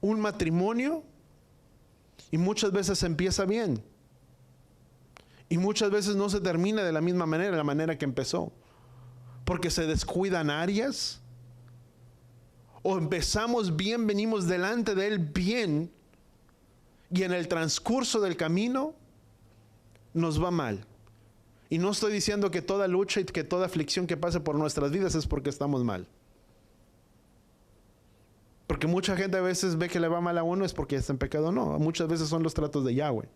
un matrimonio y muchas veces empieza bien y muchas veces no se termina de la misma manera, la manera que empezó, porque se descuidan áreas, o empezamos bien, venimos delante de Él bien, y en el transcurso del camino nos va mal. Y no estoy diciendo que toda lucha y que toda aflicción que pase por nuestras vidas es porque estamos mal, porque mucha gente a veces ve que le va mal a uno es porque está en pecado. No, muchas veces son los tratos de Yahweh.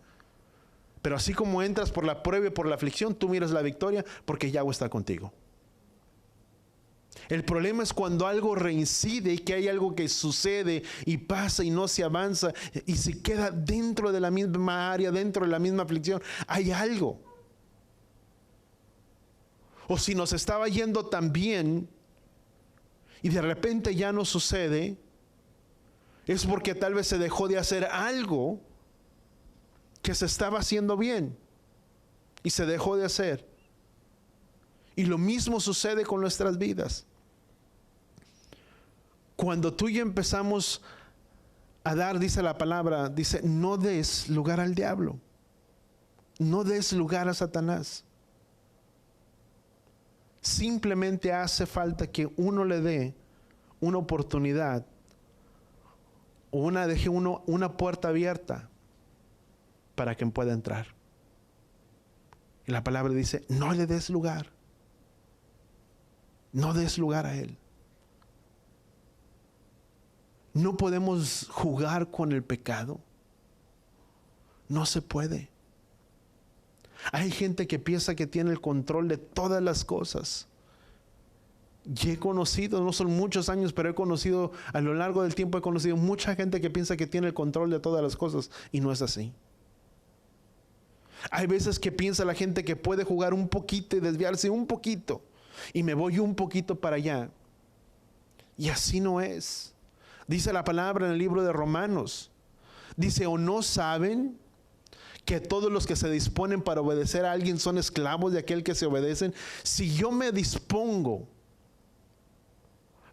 Pero así como entras por la prueba y por la aflicción, tú miras la victoria porque Yahweh está contigo. El problema es cuando algo reincide y que hay algo que sucede y pasa y no se avanza y se queda dentro de la misma área, dentro de la misma aflicción. Hay algo. O si nos estaba yendo tan bien y de repente ya no sucede, es porque tal vez se dejó de hacer algo que se estaba haciendo bien y se dejó de hacer. Y lo mismo sucede con nuestras vidas. Cuando tú y yo empezamos a dar, dice la palabra, dice, no des lugar al diablo, no des lugar a Satanás. Simplemente hace falta que uno le dé una oportunidad o deje una puerta abierta para que pueda entrar. Y la palabra dice, no le des lugar. No des lugar a él. No podemos jugar con el pecado. No se puede. Hay gente que piensa que tiene el control de todas las cosas. Y he conocido, no son muchos años, pero he conocido, a lo largo del tiempo he conocido mucha gente que piensa que tiene el control de todas las cosas, y no es así. Hay veces que piensa la gente que puede jugar un poquito y desviarse un poquito, y me voy un poquito para allá. Y así no es. Dice la palabra en el libro de Romanos. Dice, ¿o no saben que todos los que se disponen para obedecer a alguien son esclavos de aquel que se obedecen? Si yo me dispongo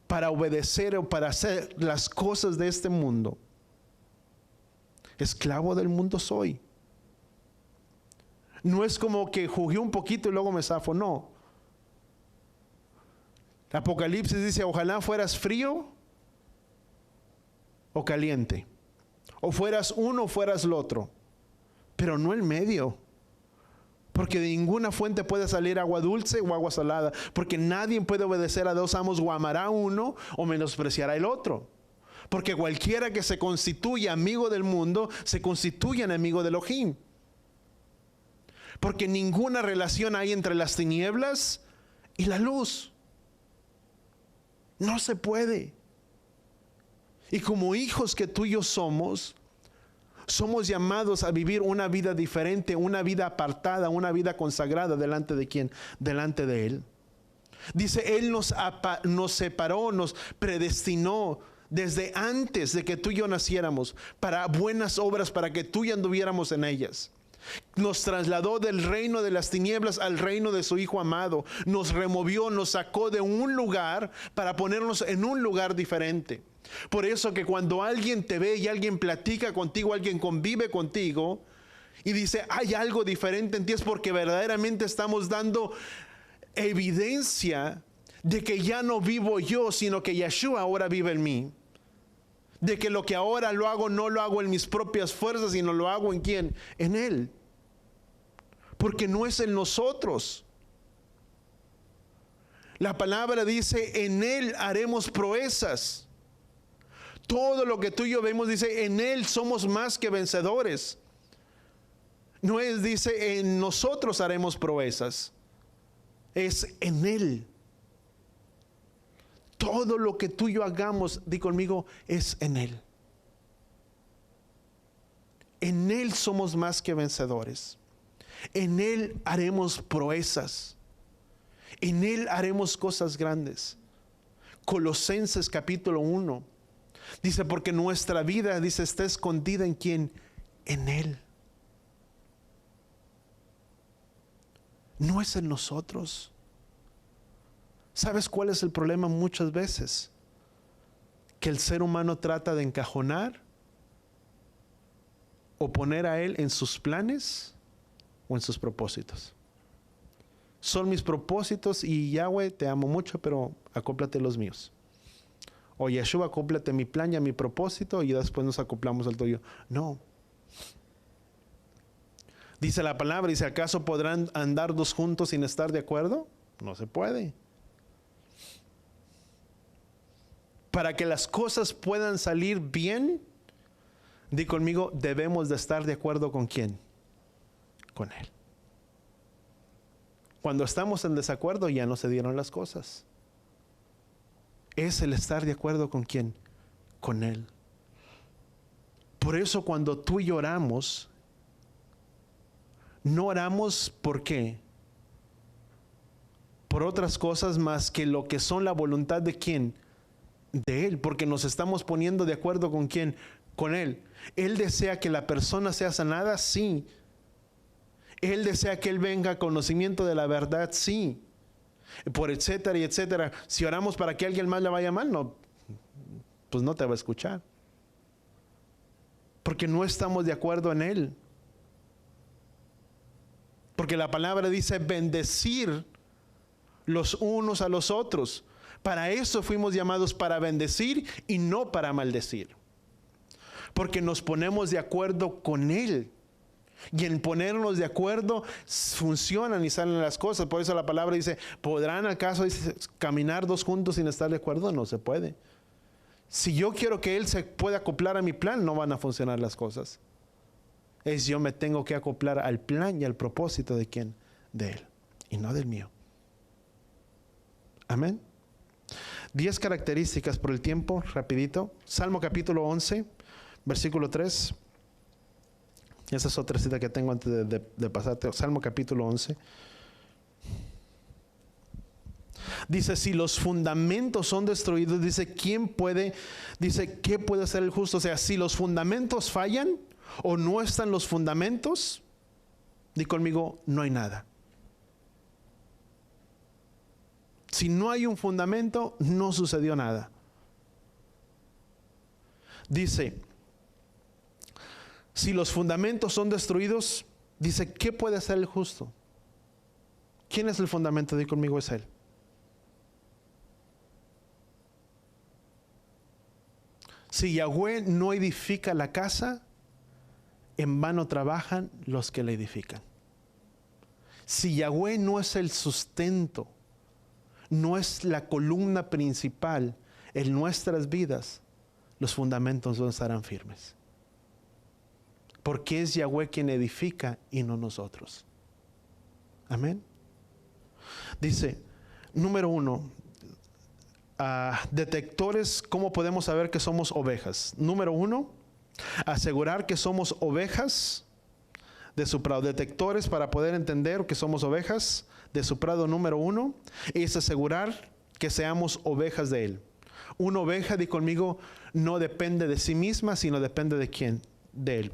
para obedecer o para hacer las cosas de este mundo, esclavo del mundo soy. No es como que jugué un poquito y luego me zafo, no. Apocalipsis dice, ojalá fueras frío o caliente, o fueras uno o fueras el otro, pero no el medio, porque de ninguna fuente puede salir agua dulce o agua salada, porque nadie puede obedecer a dos amos, o amará a uno o menospreciará el otro, porque cualquiera que se constituya amigo del mundo se constituye enemigo de Elohim, porque ninguna relación hay entre las tinieblas y la luz. No se puede. Y como hijos que tú y yo somos llamados a vivir una vida diferente, una vida apartada, una vida consagrada. ¿Delante de quién? Delante de Él. Dice, Él nos separó, nos predestinó desde antes de que tú y yo naciéramos para buenas obras, para que tú y yo anduviéramos en ellas. Nos trasladó del reino de las tinieblas al reino de su Hijo amado. Nos removió, nos sacó de un lugar para ponernos en un lugar diferente. Por eso que cuando alguien te ve y alguien platica contigo, alguien convive contigo y dice, hay algo diferente en ti, es porque verdaderamente estamos dando evidencia de que ya no vivo yo, sino que Yeshua ahora vive en mí. De que lo que ahora lo hago, no lo hago en mis propias fuerzas, sino lo hago en ¿quién? En Él. Porque no es en nosotros. La palabra dice, en Él haremos proezas. Todo lo que tú y yo vemos dice, en Él somos más que vencedores. No es, dice, en nosotros haremos proezas. Es en Él. Todo lo que tú y yo hagamos, di conmigo, es en Él. En Él somos más que vencedores. En Él haremos proezas. En Él haremos cosas grandes. Colosenses capítulo 1. Dice, porque nuestra vida, dice, está escondida en ¿quién? En Él. No es en nosotros. ¿Sabes cuál es el problema muchas veces? Que el ser humano trata de encajonar o poner a Él en sus planes o en sus propósitos. Son mis propósitos y Yahweh, te amo mucho, pero acóplate los míos. O Yeshua, acóplate mi plan y a mi propósito y después nos acoplamos al tuyo. No. Dice la palabra, dice, ¿acaso podrán andar dos juntos sin estar de acuerdo? No se puede. Para que las cosas puedan salir bien, di conmigo, debemos de estar de acuerdo con ¿quién? Con Él. Cuando estamos en desacuerdo ya no se dieron las cosas. Es el estar de acuerdo con ¿quién? Con Él. Por eso cuando tú y yo oramos, no oramos ¿por qué? Por otras cosas más que lo que son la voluntad de ¿quién? De Él, porque nos estamos poniendo de acuerdo con ¿quién? Con Él. Él desea que la persona sea sanada, sí. Él desea que Él venga a conocimiento de la verdad, sí. Por etcétera y etcétera. Si oramos para que alguien más le vaya mal, no, pues no te va a escuchar. Porque no estamos de acuerdo en Él. Porque la palabra dice bendecir los unos a los otros. Para eso fuimos llamados, para bendecir y no para maldecir. Porque nos ponemos de acuerdo con Él. Y en ponernos de acuerdo funcionan y salen las cosas. Por eso la palabra dice, ¿podrán acaso caminar dos juntos sin estar de acuerdo? No se puede. Si yo quiero que Él se pueda acoplar a mi plan, no van a funcionar las cosas. Es yo me tengo que acoplar al plan y al propósito de ¿quién? De Él y no del mío. Amén. 10 características por el tiempo, rapidito. Salmo capítulo 11, versículo 3. Esa es otra cita que tengo antes de pasarte. Salmo capítulo 11. Dice, si los fundamentos son destruidos, dice, ¿quién puede? Dice, ¿qué puede hacer el justo? O sea, si los fundamentos fallan o no están los fundamentos, di conmigo, no hay nada. Si no hay un fundamento, no sucedió nada. Dice, si los fundamentos son destruidos, dice, ¿qué puede hacer el justo? ¿Quién es el fundamento? Di conmigo, es Él. Si Yahweh no edifica la casa, en vano trabajan los que la edifican. Si Yahweh no es el sustento, no es la columna principal en nuestras vidas, los fundamentos no estarán firmes. Porque es Yahweh quien edifica y no nosotros. Amén. Dice, número 1, detectores, ¿cómo podemos saber que somos ovejas? Número 1, asegurar que somos ovejas de su prado. Detectores para poder entender que somos ovejas de su prado. Número 1 es asegurar que seamos ovejas de Él. Una oveja, di conmigo, no depende de sí misma, sino depende de ¿quién? De Él.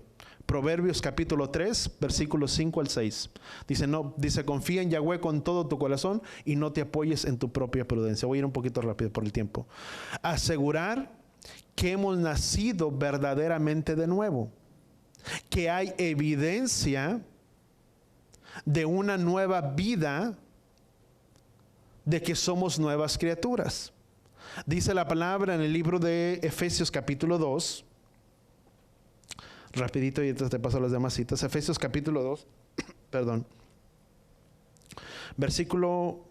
Proverbios capítulo 3, versículos 5 al 6. Dice, confía en Yahweh con todo tu corazón y no te apoyes en tu propia prudencia. Voy a ir un poquito rápido por el tiempo. Asegurar que hemos nacido verdaderamente de nuevo, que hay evidencia de una nueva vida, de que somos nuevas criaturas. Dice la palabra en el libro de Efesios capítulo 2, rapidito y entonces te paso las demás citas. Efesios capítulo 2, perdón, versículo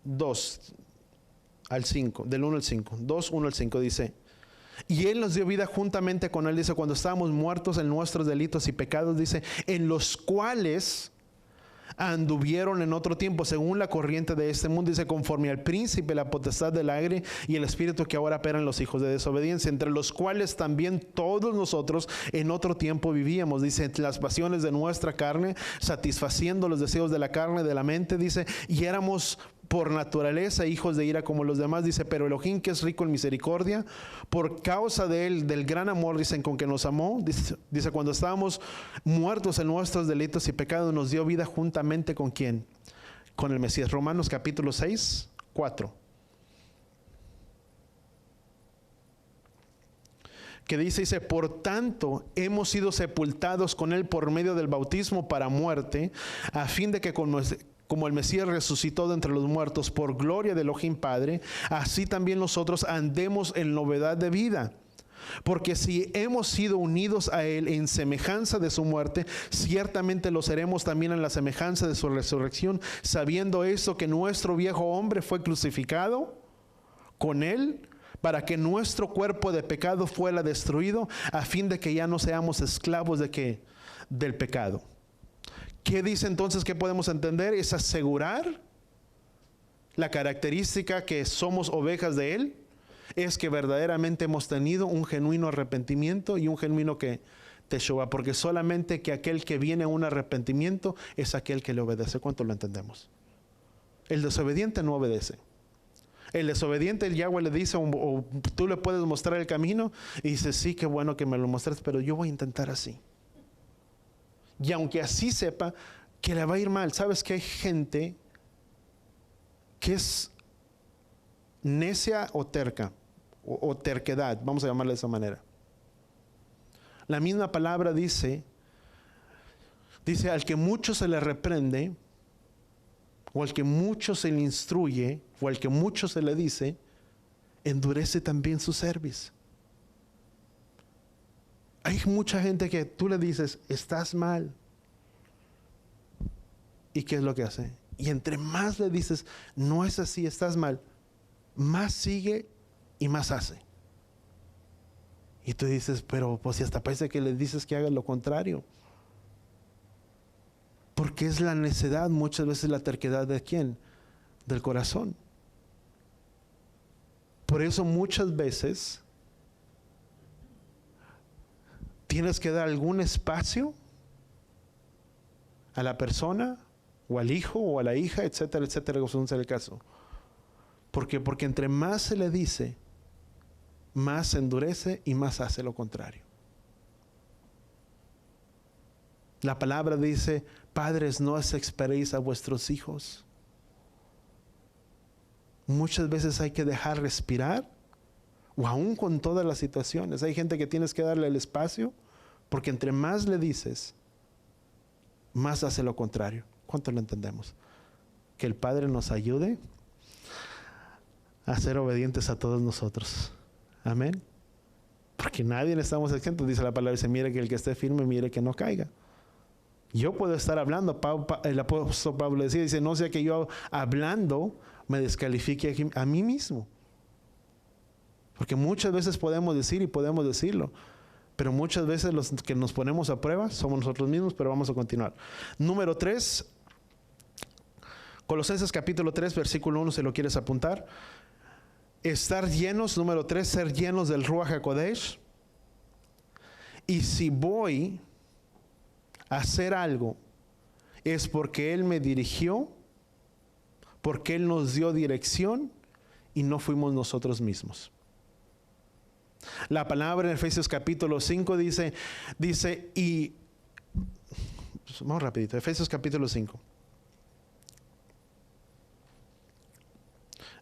2 al 5, del 1 al 5, 2, 1 al 5 dice: y Él nos dio vida juntamente con Él, dice, cuando estábamos muertos en nuestros delitos y pecados, dice, en los cuales anduvieron en otro tiempo según la corriente de este mundo, dice, conforme al príncipe, la potestad del aire y el espíritu que ahora operan los hijos de desobediencia, entre los cuales también todos nosotros en otro tiempo vivíamos, dice, las pasiones de nuestra carne, satisfaciendo los deseos de la carne, de la mente, dice, y éramos por naturaleza hijos de ira como los demás, dice, pero Elohim, que es rico en misericordia, por causa de Él, del gran amor, dicen, con que nos amó, dice, cuando estábamos muertos en nuestros delitos y pecados, nos dio vida juntamente con ¿quién? Con el Mesías. Romanos capítulo 6, 4. Que dice, por tanto, hemos sido sepultados con Él por medio del bautismo para muerte, a fin de que como el Mesías resucitó de entre los muertos por gloria de Elohim Padre, así también nosotros andemos en novedad de vida. Porque si hemos sido unidos a Él en semejanza de su muerte, ciertamente lo seremos también en la semejanza de su resurrección, sabiendo esto, que nuestro viejo hombre fue crucificado con Él, para que nuestro cuerpo de pecado fuera destruido, a fin de que ya no seamos esclavos de ¿qué? Del pecado. ¿Qué dice entonces? ¿Qué podemos entender? Es asegurar la característica que somos ovejas de Él, es que verdaderamente hemos tenido un genuino arrepentimiento y un genuino que teshuva, porque solamente que aquel que viene a un arrepentimiento es aquel que le obedece. ¿Cuánto lo entendemos? El desobediente no obedece. El desobediente, el Yahweh le dice, o tú le puedes mostrar el camino, y dice, sí, qué bueno que me lo muestres, pero yo voy a intentar así. Y aunque así sepa que le va a ir mal, ¿sabes que hay gente que es necia o terca, o terquedad, vamos a llamarle de esa manera? La misma palabra dice, al que mucho se le reprende, o al que mucho se le instruye, o al que mucho se le dice, endurece también su cerviz. Hay mucha gente que tú le dices, estás mal. ¿Y qué es lo que hace? Y entre más le dices, no es así, estás mal, más sigue y más hace. Y tú dices, pero pues si hasta parece que le dices que haga lo contrario. Porque es la necedad, muchas veces la terquedad de ¿quién? Del corazón. Por eso muchas veces tienes que dar algún espacio a la persona, o al hijo, o a la hija, etcétera, etcétera, según sea el caso. ¿Por qué? Porque entre más se le dice, más se endurece y más hace lo contrario. La palabra dice, padres, no exasperéis a vuestros hijos. Muchas veces hay que dejar respirar, o aún con todas las situaciones. Hay gente que tienes que darle el espacio, porque entre más le dices, más hace lo contrario. ¿Cuánto lo entendemos? Que el Padre nos ayude a ser obedientes a todos nosotros. Amén. Porque nadie estamos exentos, dice la palabra, dice, mire que el que esté firme, mire que no caiga. Yo puedo estar hablando, el apóstol Pablo decía, dice, no sea que yo hablando me descalifique a mí mismo. Porque muchas veces podemos decir y podemos decirlo, pero muchas veces los que nos ponemos a prueba somos nosotros mismos. Pero vamos a continuar. Número 3, Colosenses capítulo 3, versículo 1, si lo quieres apuntar. Estar llenos, número 3, ser llenos del Ruach HaKodesh. Y si voy a hacer algo, es porque Él me dirigió, porque Él nos dio dirección y no fuimos nosotros mismos. La palabra en Efesios capítulo 5 dice, y vamos rapidito, Efesios capítulo 5.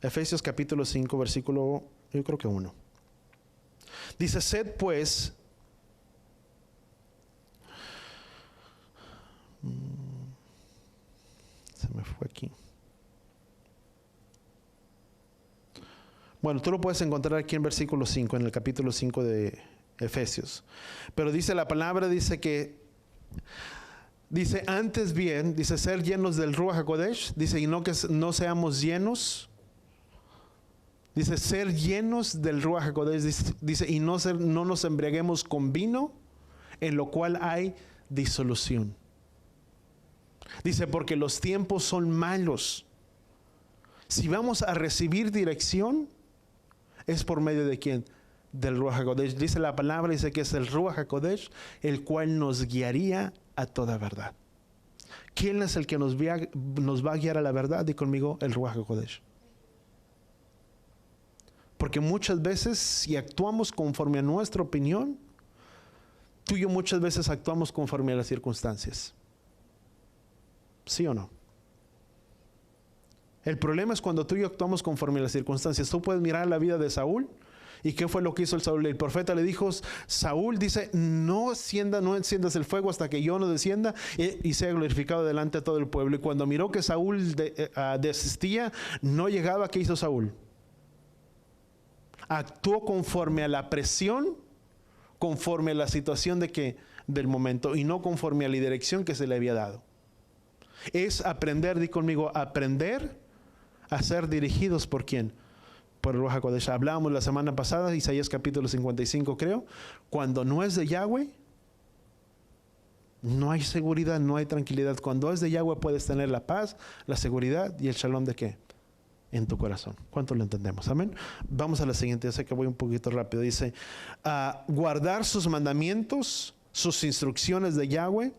Efesios capítulo 5, versículo, yo creo que 1. Dice, sed pues, se me fue aquí. Bueno, tú lo puedes encontrar aquí en versículo 5, en el capítulo 5 de Efesios. Pero dice la palabra, dice antes bien, dice ser llenos del Ruach HaKodesh, dice y no que no seamos llenos, dice ser llenos del Ruach HaKodesh, dice y no nos embriaguemos con vino, en lo cual hay disolución. Dice porque los tiempos son malos. Si vamos a recibir dirección, ¿es por medio de quién? Del Ruach HaKodesh. Dice la palabra, dice que es el Ruach HaKodesh, el cual nos guiaría a toda verdad. ¿Quién es el que nos va a guiar a la verdad? Di conmigo, el Ruach HaKodesh. Porque muchas veces, si actuamos conforme a nuestra opinión, tú y yo muchas veces actuamos conforme a las circunstancias. ¿Sí o no? El problema es cuando tú y yo actuamos conforme a las circunstancias. Tú puedes mirar la vida de Saúl. ¿Y qué fue lo que hizo el Saúl? El profeta le dijo, Saúl dice, no enciendas el fuego hasta que yo no descienda y sea glorificado delante de todo el pueblo. Y cuando miró que Saúl desistía, no llegaba, ¿qué hizo Saúl? Actuó conforme a la presión, conforme a la situación del momento y no conforme a la dirección que se le había dado. Es aprender, di conmigo, aprender a ser dirigidos por ¿quién? Por el Ruach HaKodesh. Hablábamos la semana pasada, Isaías capítulo 55 creo, cuando no es de Yahweh, no hay seguridad, no hay tranquilidad. Cuando es de Yahweh puedes tener la paz, la seguridad y el shalom de ¿qué? En tu corazón. ¿Cuánto lo entendemos? Amén. Vamos a la siguiente, ya sé que voy un poquito rápido. Dice, guardar sus mandamientos, sus instrucciones de Yahweh,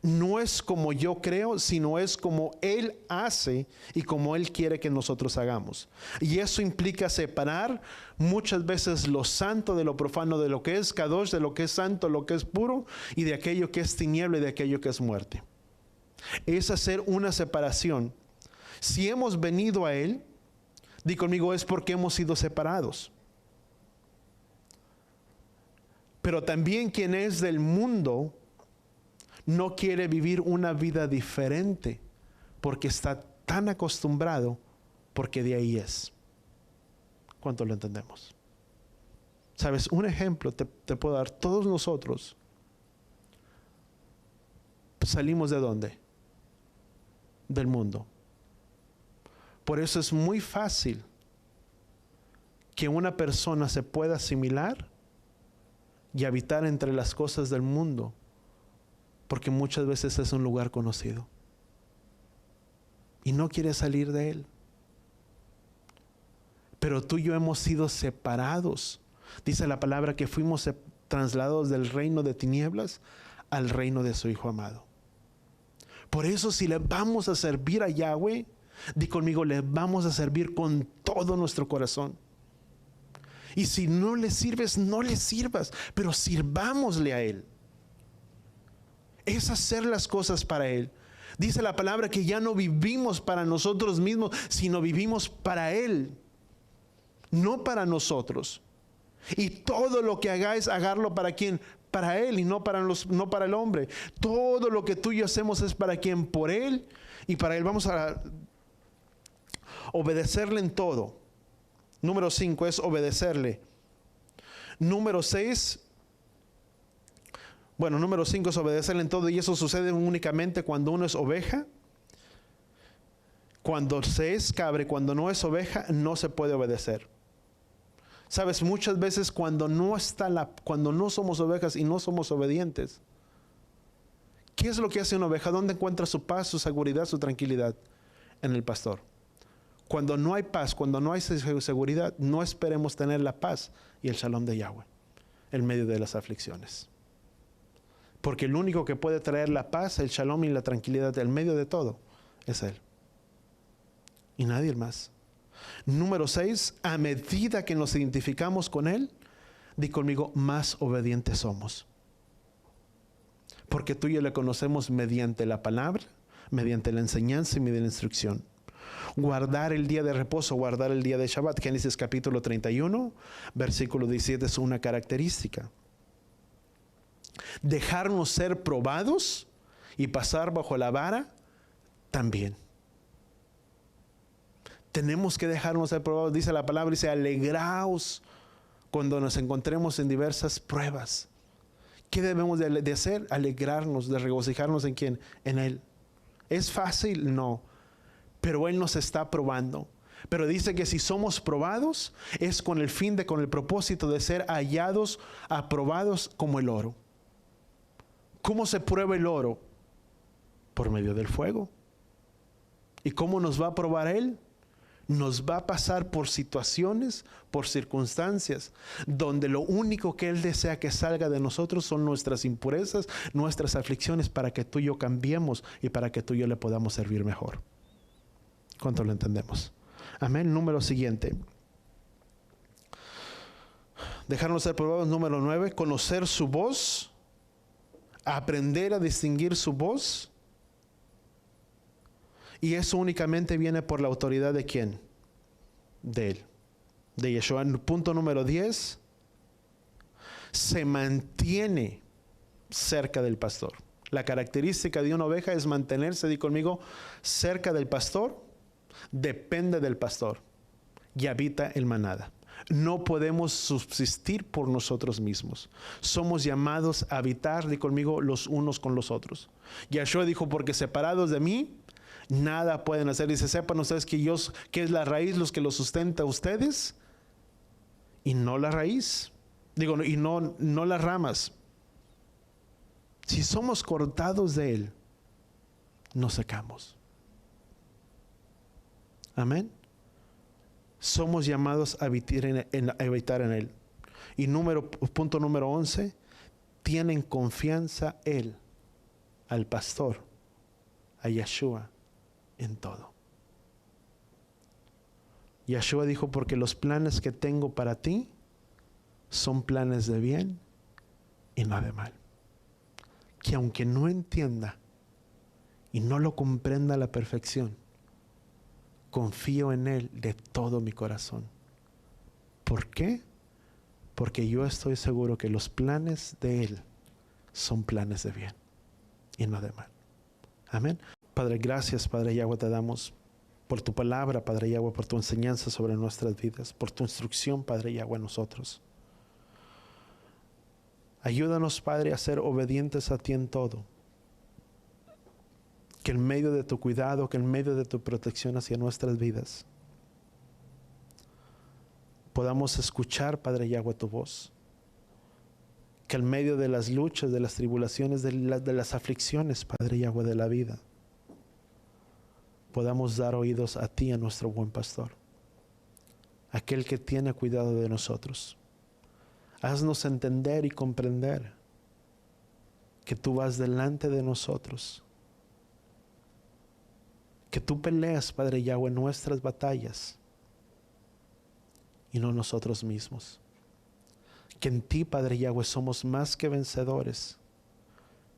no es como yo creo, sino es como Él hace y como Él quiere que nosotros hagamos. Y eso implica separar muchas veces lo santo de lo profano, de lo que es kadosh, de lo que es santo, lo que es puro, y de aquello que es tiniebla y de aquello que es muerte. Es hacer una separación. Si hemos venido a Él, di conmigo, es porque hemos sido separados. Pero también quien es del mundo no quiere vivir una vida diferente porque está tan acostumbrado, porque de ahí es. ¿Cuánto lo entendemos? Sabes, un ejemplo te puedo dar. Todos nosotros salimos ¿de dónde? Del mundo. Por eso es muy fácil que una persona se pueda asimilar y habitar entre las cosas del mundo, porque muchas veces es un lugar conocido y no quiere salir de él. Pero tú y yo hemos sido separados. Dice la palabra que fuimos trasladados del reino de tinieblas al reino de su Hijo amado. Por eso si le vamos a servir a Yahweh, di conmigo, le vamos a servir con todo nuestro corazón. Y si no le sirves, no le sirvas, pero sirvámosle a Él. Es hacer las cosas para Él. Dice la palabra que ya no vivimos para nosotros mismos, sino vivimos para Él, no para nosotros. Y todo lo que hagáis, hagarlo para quién, para Él y no para el hombre. Todo lo que tú y yo hacemos es para quién, por Él y para Él. Vamos a obedecerle en todo. Número 5 es obedecerle. Número 6, número 5 es obedecerle en todo, y eso sucede únicamente cuando uno es oveja. Cuando se es cabra, cuando no es oveja, no se puede obedecer. Sabes, muchas veces cuando no somos ovejas y no somos obedientes, ¿qué es lo que hace una oveja? ¿Dónde encuentra su paz, su seguridad, su tranquilidad? En el pastor. Cuando no hay paz, cuando no hay seguridad, no esperemos tener la paz y el shalom de Yahweh en medio de las aflicciones. Porque el único que puede traer la paz, el shalom y la tranquilidad en medio de todo es Él. Y nadie más. Número 6, a medida que nos identificamos con Él, Di conmigo, más obedientes somos. Porque tú y yo le conocemos mediante la palabra, mediante la enseñanza y mediante la instrucción. Guardar el día de reposo, guardar el día de Shabbat. Génesis capítulo 31, versículo 17 es una característica. Dejarnos ser probados y pasar bajo la vara también. Tenemos que dejarnos ser probados. Dice la palabra, dice, alegraos cuando nos encontremos en diversas pruebas. ¿Qué debemos de hacer? Alegrarnos, de regocijarnos ¿en quién? En Él. ¿Es fácil? No. Pero Él nos está probando. Pero dice que si somos probados, es con el propósito de ser hallados, aprobados como el oro. ¿Cómo se prueba el oro? Por medio del fuego. ¿Y cómo nos va a probar Él? Nos va a pasar por situaciones, por circunstancias, donde lo único que Él desea que salga de nosotros son nuestras impurezas, nuestras aflicciones, para que tú y yo cambiemos y para que tú y yo le podamos servir mejor. ¿Cuánto lo entendemos? Amén. Número siguiente. Dejarnos ser probados. Número 9. Conocer su voz. Aprender a distinguir su voz. Y eso únicamente viene por la autoridad ¿de quién? De Él, de Yeshua. Punto número 10. Se mantiene cerca del pastor. La característica de una oveja es mantenerse, di conmigo, cerca del pastor. Depende del pastor y habita en manada. No podemos subsistir por nosotros mismos. Somos llamados a habitar, di conmigo, los unos con los otros. Yeshua dijo, porque separados de mí, nada pueden hacer. Dice, sepan ustedes que es la raíz los que los sustenta a ustedes y no la raíz. Digo, y no las ramas. Si somos cortados de Él, nos secamos. Amén. Somos llamados a habitar en Él. Y punto número 11, tienen confianza Él, al pastor, a Yeshua, en todo. Yeshua dijo, porque los planes que tengo para ti son planes de bien y no de mal. Que aunque no entienda y no lo comprenda a la perfección, confío en Él de todo mi corazón. ¿Por qué? Porque yo estoy seguro que los planes de Él son planes de bien y no de mal. Amén. Padre, gracias, Padre Yahweh, te damos por tu palabra, Padre Yahweh, por tu enseñanza sobre nuestras vidas, por tu instrucción, Padre Yahweh, a nosotros. Ayúdanos, Padre, a ser obedientes a ti en todo. Que en medio de tu cuidado, que en medio de tu protección hacia nuestras vidas, podamos escuchar, Padre Yahweh, tu voz. Que en medio de las luchas, de las tribulaciones, de las aflicciones, Padre Yahweh, de la vida, podamos dar oídos a ti, a nuestro buen pastor, aquel que tiene cuidado de nosotros. Haznos entender y comprender que tú vas delante de nosotros, que tú peleas, Padre Yahweh, nuestras batallas y no nosotros mismos. Que en ti, Padre Yahweh, somos más que vencedores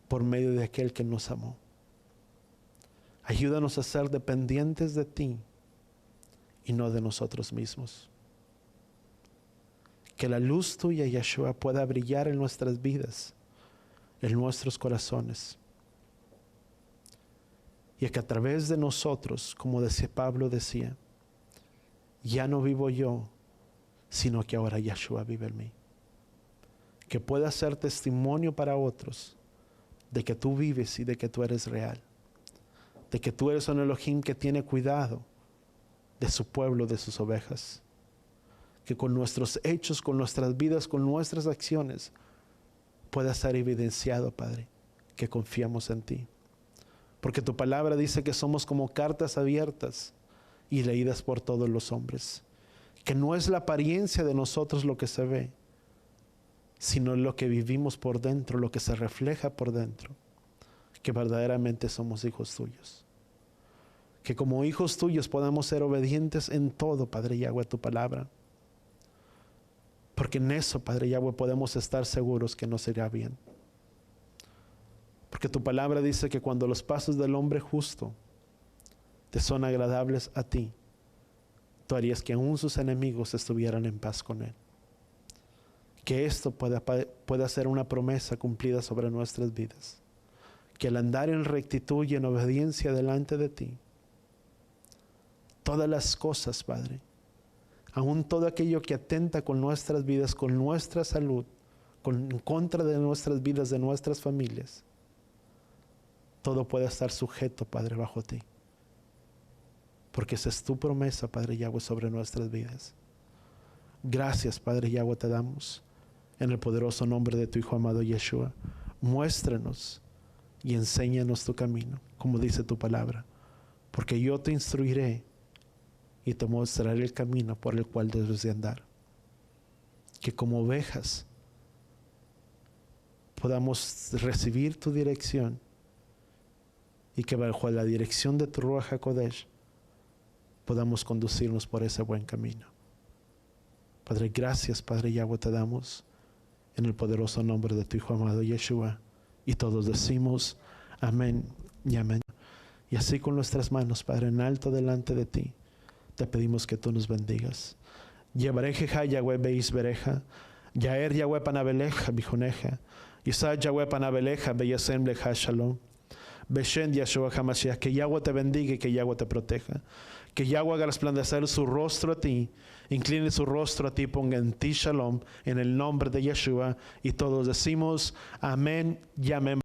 por medio de aquel que nos amó. Ayúdanos a ser dependientes de ti y no de nosotros mismos. Que la luz tuya, Yeshua, pueda brillar en nuestras vidas, en nuestros corazones. Y que a través de nosotros, como Pablo decía, ya no vivo yo, sino que ahora Yeshua vive en mí. Que pueda ser testimonio para otros de que tú vives y de que tú eres real. De que tú eres un Elohim que tiene cuidado de su pueblo, de sus ovejas. Que con nuestros hechos, con nuestras vidas, con nuestras acciones, pueda ser evidenciado, Padre, que confiamos en ti. Porque tu palabra dice que somos como cartas abiertas y leídas por todos los hombres. Que no es la apariencia de nosotros lo que se ve, sino lo que vivimos por dentro, lo que se refleja por dentro. Que verdaderamente somos hijos tuyos. Que como hijos tuyos podamos ser obedientes en todo, Padre Yahweh, a tu palabra. Porque en eso, Padre Yahweh, podemos estar seguros que nos irá bien. Porque tu palabra dice que cuando los pasos del hombre justo te son agradables a ti, tú harías que aún sus enemigos estuvieran en paz con él. Que esto pueda ser una promesa cumplida sobre nuestras vidas. Que al andar en rectitud y en obediencia delante de ti, todas las cosas, Padre, aún todo aquello que atenta con nuestras vidas, con nuestra salud, en contra de nuestras vidas, de nuestras familias, todo puede estar sujeto, Padre, bajo ti. Porque esa es tu promesa, Padre Yahweh, sobre nuestras vidas. Gracias, Padre Yahweh, te damos en el poderoso nombre de tu Hijo amado Yeshua. Muéstranos y enséñanos tu camino, como dice tu palabra. Porque yo te instruiré y te mostraré el camino por el cual debes de andar. Que como ovejas podamos recibir tu dirección y que bajo la dirección de tu Ruach HaKodesh podamos conducirnos por ese buen camino. Padre, gracias, Padre Yahweh, te damos en el poderoso nombre de tu Hijo amado Yeshua. Y todos decimos amén y amén. Y así con nuestras manos, Padre, en alto delante de ti, te pedimos que tú nos bendigas. Yevarejeja Yahweh beis bereja, Yaer Yahweh panabeleja bijoneja, Yisad Yahweh panabeleja beyasem leja shalom. Beshen Yahshua HaMashiach, que Yahweh te bendiga y que Yahweh te proteja. Que Yahweh haga resplandecer su rostro a ti, incline su rostro a ti, ponga en ti shalom, en el nombre de Yeshua. Y todos decimos amén y amén.